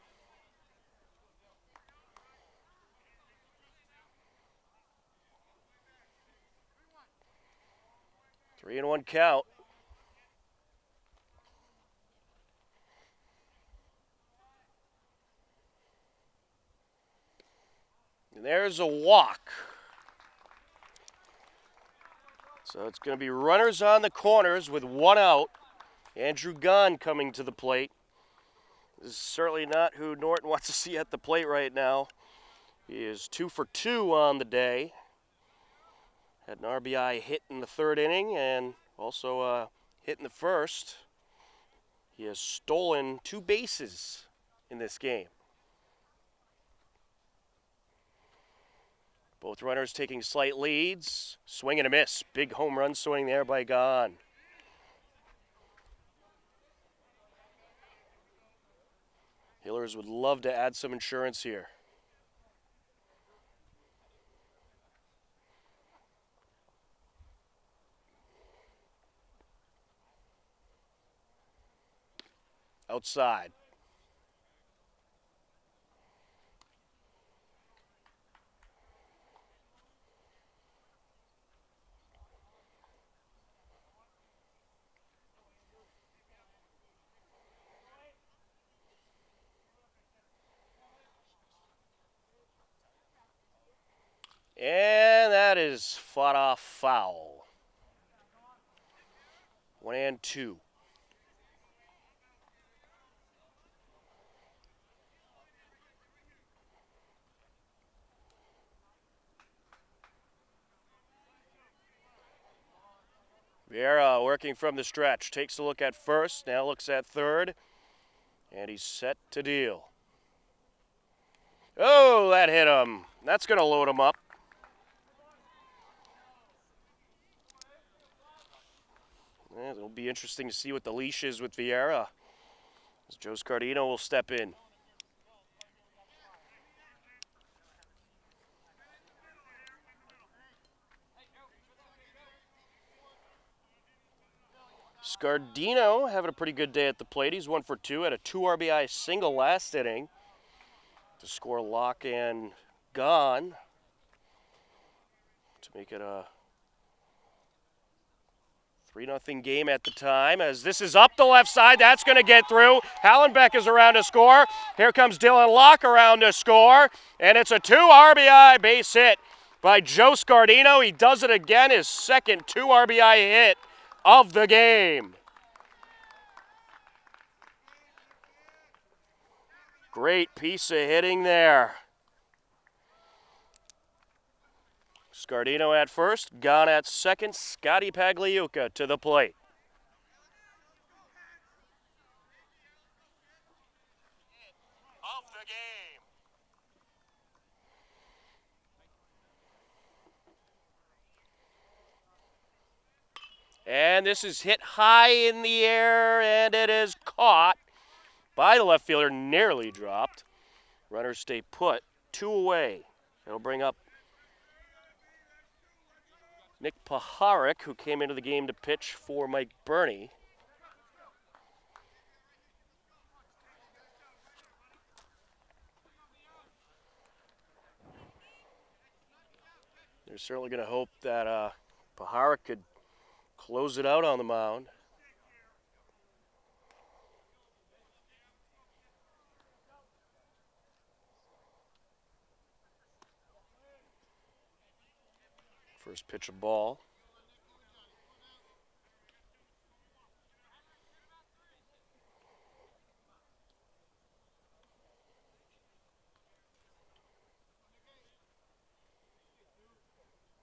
Three and one count. And there's a walk. So it's going to be runners on the corners with one out. Andrew Gunn coming to the plate. This is certainly not who Norton wants to see at the plate right now. He is 2 for 2 on the day. Had an RBI hit in the third inning and also a hit in the first. He has stolen 2 bases in this game. Both runners taking slight leads. Swing and a miss. Big home run swing there by Gunn. Hillers would love to add some insurance here. Outside. And that is fought off foul. 1-2. Vieira working from the stretch. Takes a look at first, now looks at third, and he's set to deal. Oh, that hit him. That's going to load him up. Yeah, it'll be interesting to see what the leash is with Vieira, as Joe Scardino will step in. Scardino having a pretty good day at the plate. He's 1 for 2, had a 2 RBI single last inning to score Locke and Gunn to make it a 3-0 game at the time. As this is up the left side, that's going to get through. Hallenbeck is around to score. Here comes Dylan Locke around to score, and it's a 2 RBI base hit by Joe Scardino. He does it again, his second 2 RBI hit of the game. Great piece of hitting there. Scardino at first, gone at second. Scotty Pagliuca to the plate. Off the game. And this is hit high in the air, and it is caught by the left fielder, nearly dropped. Runners stay put, 2 away. It'll bring up Nick Paharic, who came into the game to pitch for Mike Burney. They're certainly going to hope that Paharic could close it out on the mound. First pitch of ball.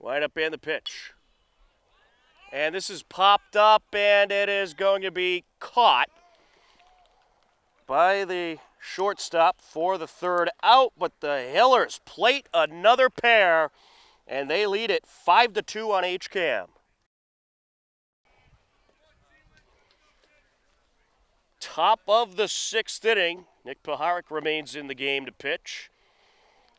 Wind up and the pitch. And this is popped up, and it is going to be caught by the shortstop for the third out, but the Hillers plate another pair, and they lead it 5-2 on HCAM. Top of the 6th inning, Nick Paharic remains in the game to pitch.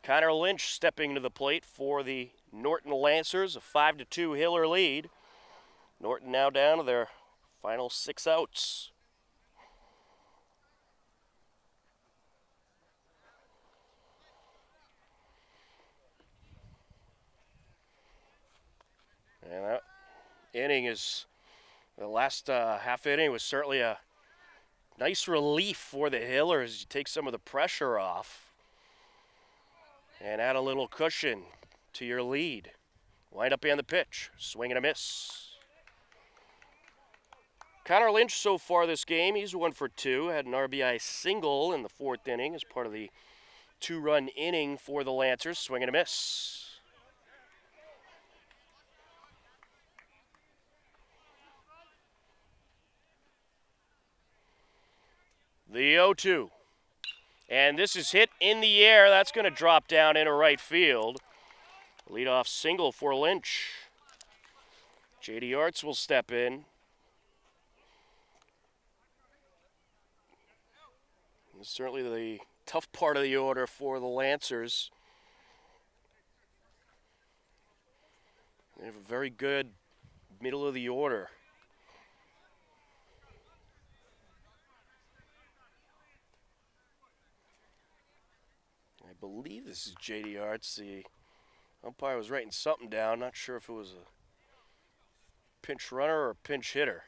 Connor Lynch stepping to the plate for the Norton Lancers, a 5-2 Hiller lead. Norton now down to their final 6 outs. And that inning is, the last half inning was certainly a nice relief for the Hillers. You take some of the pressure off and add a little cushion to your lead. Wind up and the pitch, swing and a miss. Connor Lynch so far this game, he's 1 for 2, had an RBI single in the 4th inning as part of the 2-run inning for the Lancers, swing and a miss. The 0-2. And this is hit in the air. That's going to drop down into right field. Leadoff single for Lynch. J.D. Arts will step in. This is certainly the tough part of the order for the Lancers. They have a very good middle of the order. I believe this is J.D. Arts. The umpire was writing something down. Not sure if it was a pinch runner or a pinch hitter.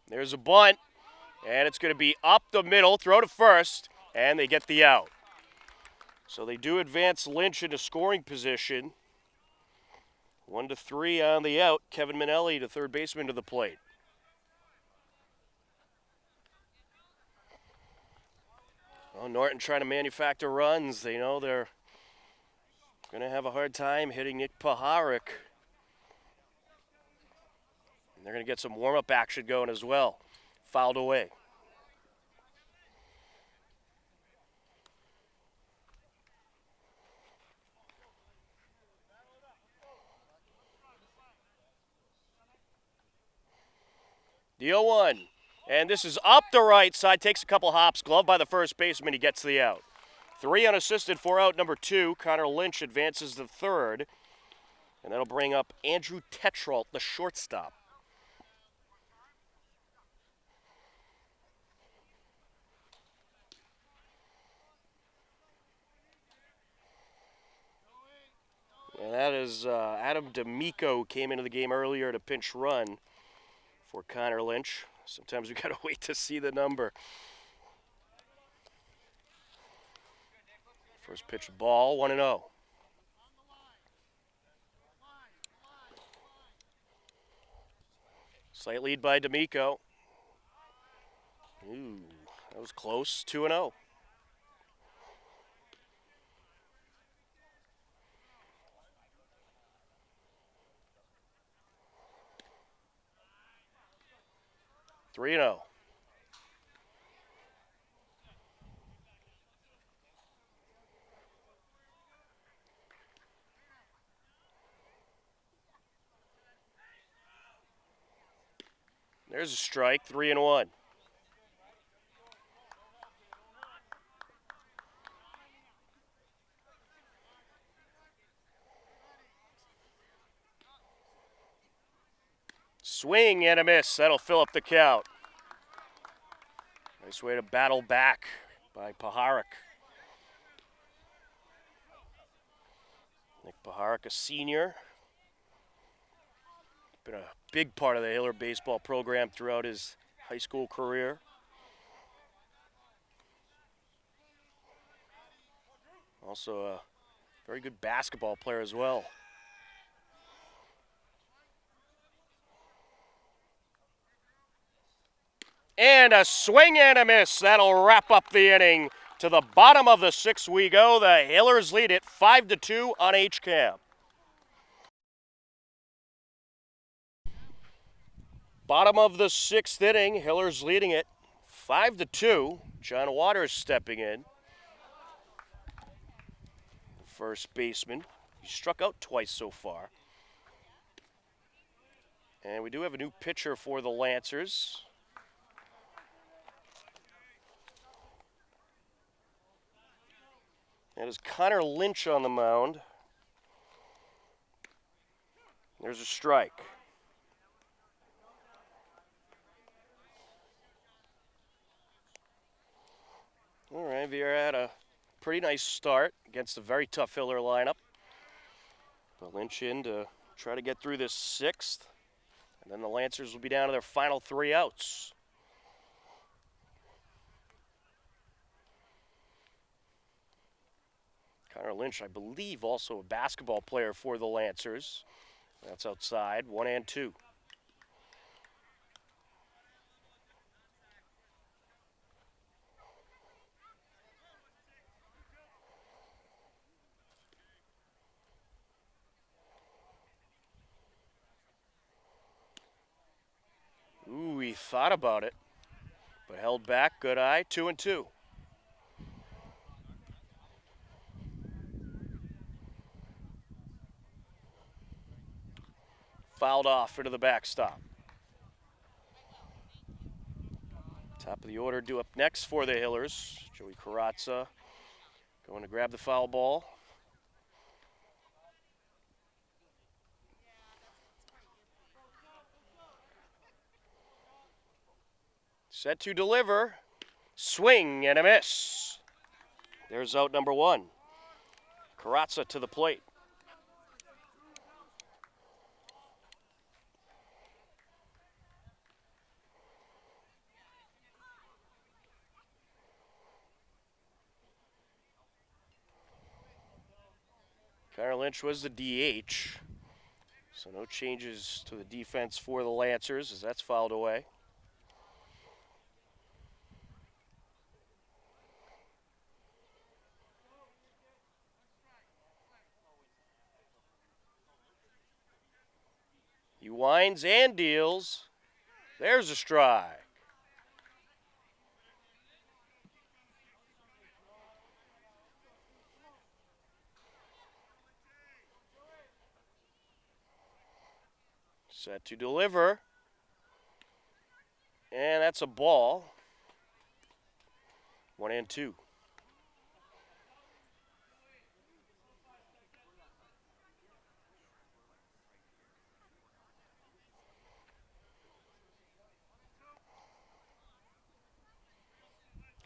There's a bunt, and it's going to be up the middle, throw to first, and they get the out. So they do advance Lynch into scoring position. 1-3 on the out. Kevin Minnelli, the third baseman, to the plate. Well, Norton trying to manufacture runs. They know they're going to have a hard time hitting Nick Paharic. They're going to get some warm-up action going as well. Fouled away. The 0-1. And this is up the right side. Takes a couple hops. Gloved by the first baseman. He gets the out. 3 unassisted for out number 2. Connor Lynch advances the third. And that'll bring up Andrew Tetrault, the shortstop. And that is Adam D'Amico came into the game earlier to pinch run for Connor Lynch. Sometimes we got to wait to see the number. First pitch ball, 1-0. Slight lead by D'Amico. Ooh, that was close, 2-0. Three and 0. There's a strike, 3-1. Swing and a miss. That'll fill up the count. Nice way to battle back by Paharik. Nick Paharik, a senior. Been a big part of the Hiller baseball program throughout his high school career. Also a very good basketball player as well. And a swing and a miss. That'll wrap up the inning. To the bottom of the sixth we go. The Hillers lead it 5-2 on HCAM. Bottom of the sixth inning. Hillers leading it 5-2. John Waters stepping in. First baseman. He struck out twice so far. And we do have a new pitcher for the Lancers. That is Connor Lynch on the mound. There's a strike. All right, Vieira had a pretty nice start against a very tough Hiller lineup. But Lynch in to try to get through this sixth. And then the Lancers will be down to their final 3 outs. Connor Lynch, I believe, also a basketball player for the Lancers. That's outside, 1-2. Ooh, he thought about it, but held back. Good eye, 2-2. Fouled off into the backstop. Top of the order due up next for the Hillers. Joey Karatza going to grab the foul ball. Set to deliver. Swing and a miss. There's out number 1. Karatza to the plate. Connor Lynch was the DH, so no changes to the defense for the Lancers as that's fouled away. He winds and deals. There's a strike. Set to deliver. And that's a ball. 1-2.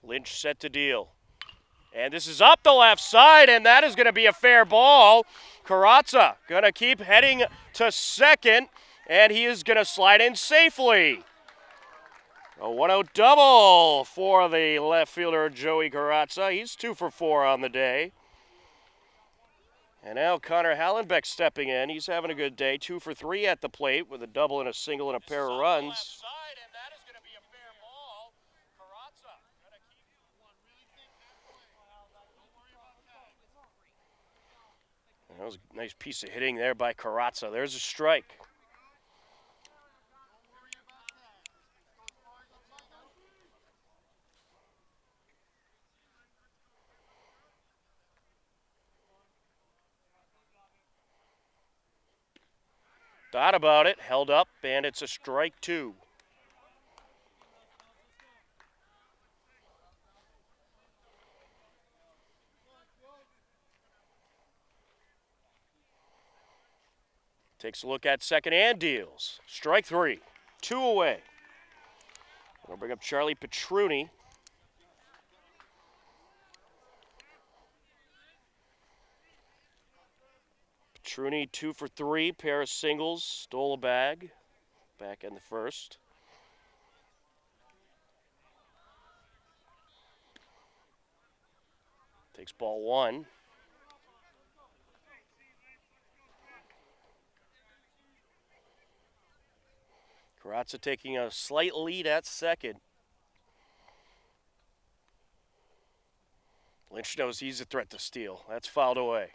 Lynch set to deal. And this is up the left side, and that is going to be a fair ball. Karatza going to keep heading to second, and he is going to slide in safely. A 1-out double for the left fielder, Joey Karatza. He's 2 for 4 on the day. And now Connor Hallenbeck stepping in. He's having a good day. 2 for 3 at the plate with a double and a single and a pair of runs. Side, and that is going to be a fair ball. Karatza going to keep That was a nice piece of hitting there by Karatza. There's a strike. Thought about it, held up, and it's a strike 2. Takes a look at second and deals. Strike 3. 2 away. We'll bring up Charlie Petruni. Petruni 2 for 3, pair of singles, stole a bag. Back in the first. Takes ball 1. Karatza taking a slight lead at second. Lynch knows he's a threat to steal. That's fouled away.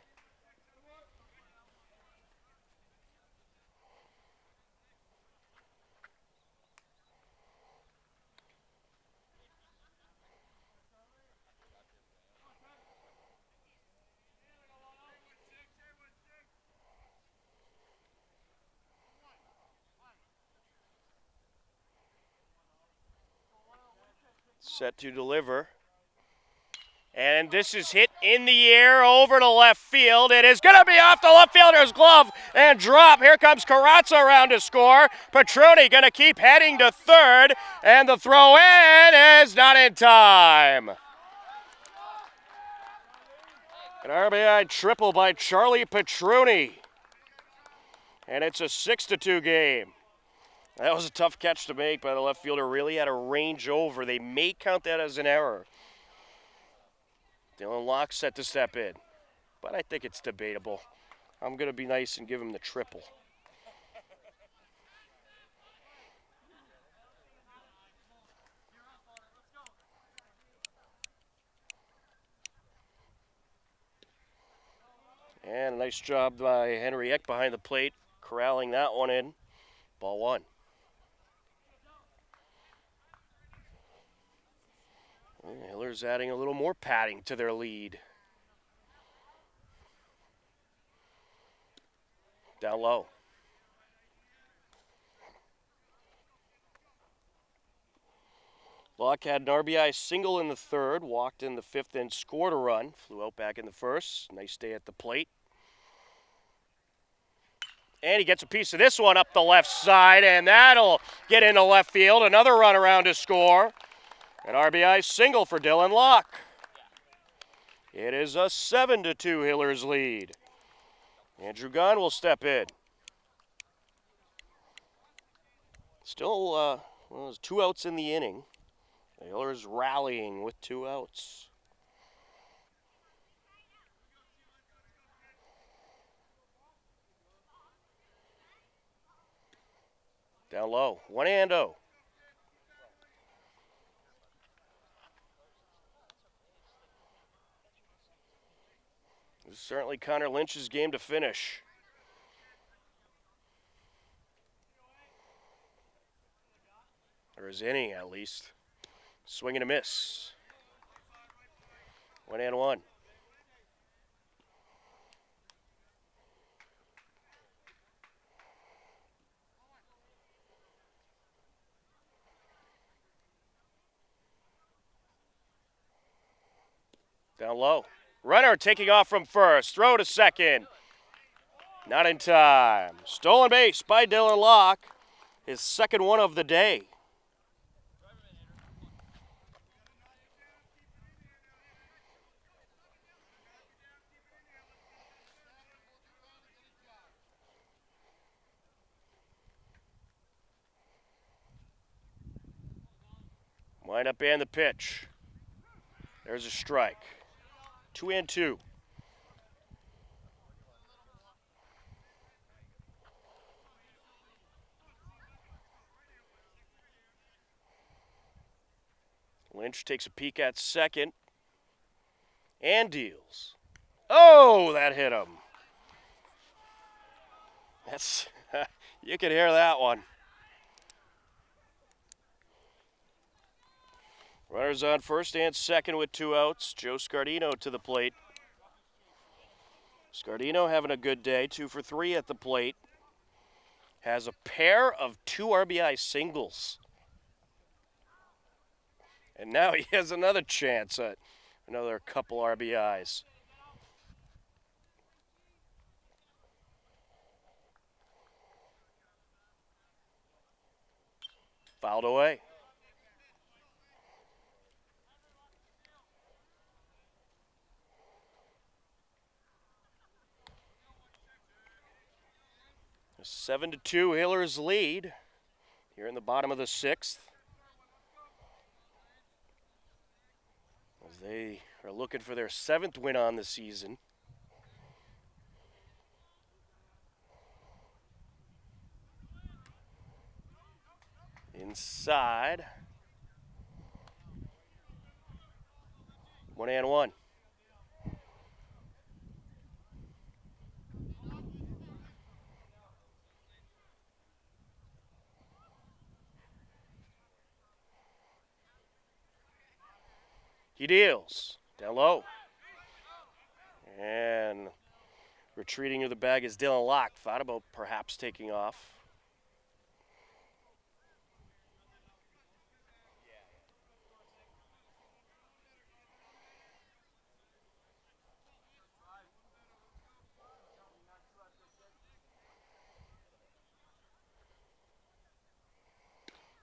Set to deliver. And this is hit in the air over to left field. It is going to be off the left fielder's glove and drop. Here comes Karatza around to score. Petruni going to keep heading to third. And the throw in is not in time. An RBI triple by Charlie Petruni. And it's a 6-2 game. That was a tough catch to make by the left fielder. Really had a range over. They may count that as an error. Dylan Locke set to step in. But I think it's debatable. I'm going to be nice and give him the triple. And a nice job by Henry Eck behind the plate, corralling that one in. Ball 1. Hiller's adding a little more padding to their lead. Down low. Locke had an RBI single in the third, walked in the fifth and scored a run. Flew out back in the first. Nice day at the plate. And he gets a piece of this one up the left side, and that'll get into left field. Another run around to score. An RBI single for Dylan Locke. It is a 7-2 Hillers lead. Andrew Gunn will step in. Still, well, there's 2 outs in the inning. The Hillers rallying with 2 outs. Down low, 1-0. This is certainly Connor Lynch's game to finish. Or his inning, at least. Swing and a miss. 1-1. Down low. Runner taking off from first. Throw to second. Not in time. Stolen base by Dylan Locke. His second one of the day. Wind up and the pitch. There's a strike. 2-2. Lynch takes a peek at second and deals. Oh, that hit him. That's you can hear that one. Runners on first and second with 2 outs. Joe Scardino to the plate. Scardino having a good day, 2 for 3 at the plate. Has a pair of 2 RBI singles. And now he has another chance at another couple RBIs. Fouled away. A 7-2 Hillers lead here in the bottom of the 6th. As they are looking for their 7th win on the season. Inside. 1-1. He deals. Down low. And retreating to the bag is Dylan Locke. Thought about perhaps taking off.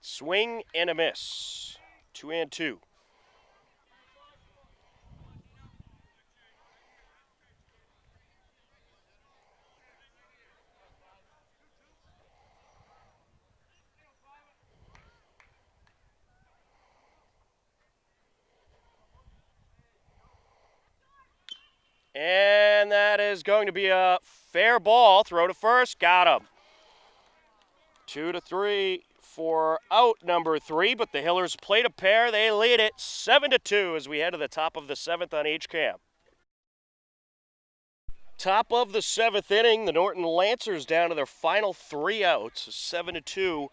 Swing and a miss. 2-2. And that is going to be a fair ball. Throw to first. Got him. 2-3 for out number 3, but the Hillers played a pair. They lead it 7-2 as we head to the top of the 7th on HCAM. Top of the 7th inning, the Norton Lancers down to their final 3 outs. 7-2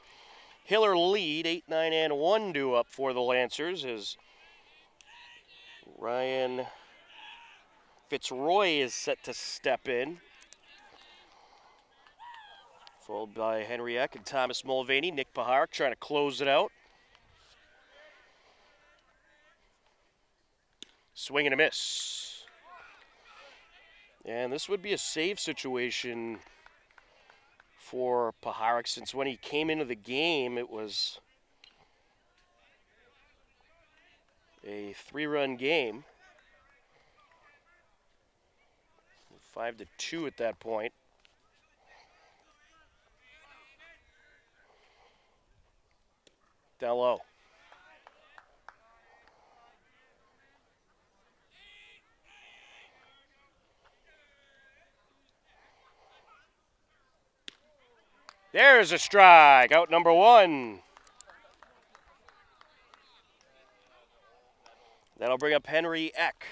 Hiller lead. 8, 9, and 1 due up for the Lancers as Ryan Fitzroy is set to step in. Followed by Henry Eck and Thomas Mulvaney. Nick Pahark trying to close it out. Swing and a miss. And this would be a save situation for Pahark since when he came into the game, it was a 3-run game. 5-2 at that point. Down low. There's a strike. Out number 1. That'll bring up Henry Eck.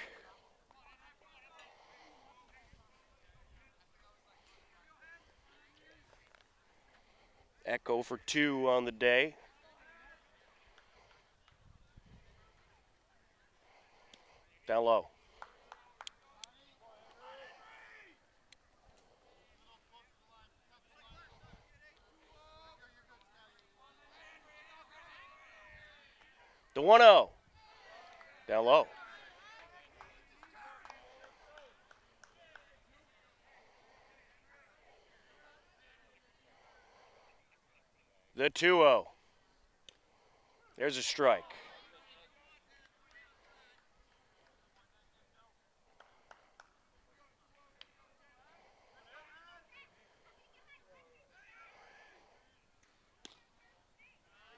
Eck 0 for 2 on the day. Down low. The 1-0. Down low. The 2-0. There's a strike.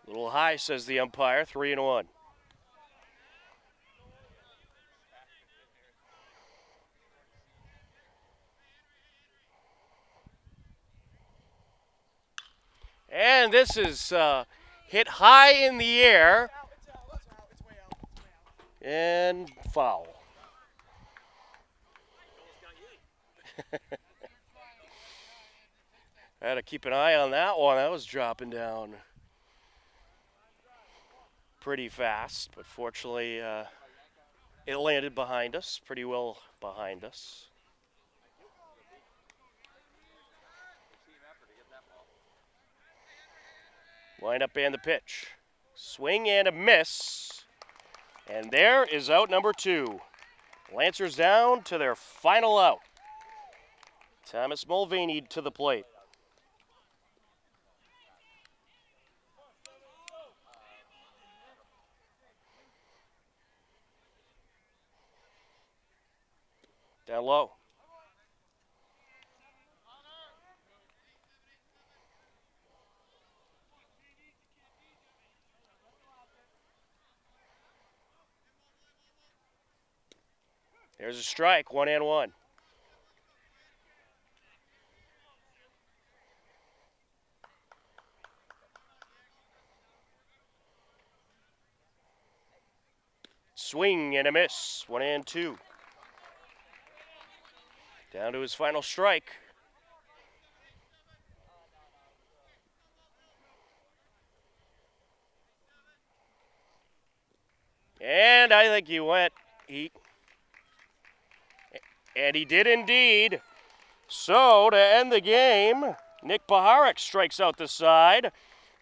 A little high, says the umpire. 3-1. And this is hit high in the air. And foul. I had to keep an eye on that one. That was dropping down pretty fast, but fortunately it landed behind us, pretty well behind us. Line up and the pitch. Swing and a miss. And there is out number 2. Lancers down to their final out. Thomas Mulvaney to the plate. Down low. There's a strike, 1-1. Swing and a miss, 1-2. Down to his final strike. And I think he went. And he did indeed. So to end the game, Nick Paharek strikes out the side.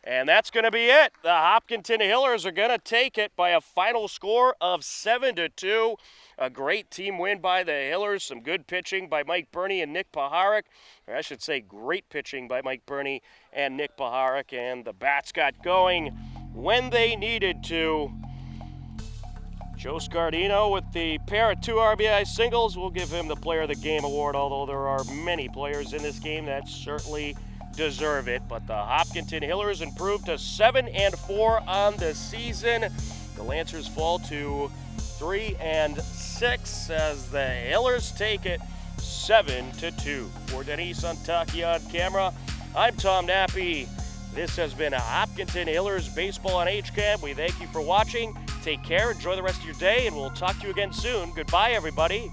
And that's going to be it. The Hopkinton Hillers are going to take it by a final score of 7-2. A great team win by the Hillers. Some good pitching by Mike Burney and Nick Paharek. Or I should say great pitching by Mike Burney and Nick Paharek. And the Bats got going when they needed to. Joe Scardino with the pair of 2 RBI singles. We'll give him the Player of the Game award, although there are many players in this game that certainly deserve it. But the Hopkinton Hillers improved to 7-4 on the season. The Lancers fall to 3-6 as the Hillers take it 7-2. For Denise Untaki on camera, I'm Tom Nappy. This has been Hopkinton Hillers Baseball on HCAM. We thank you for watching. Take care, enjoy the rest of your day, and we'll talk to you again soon. Goodbye, everybody.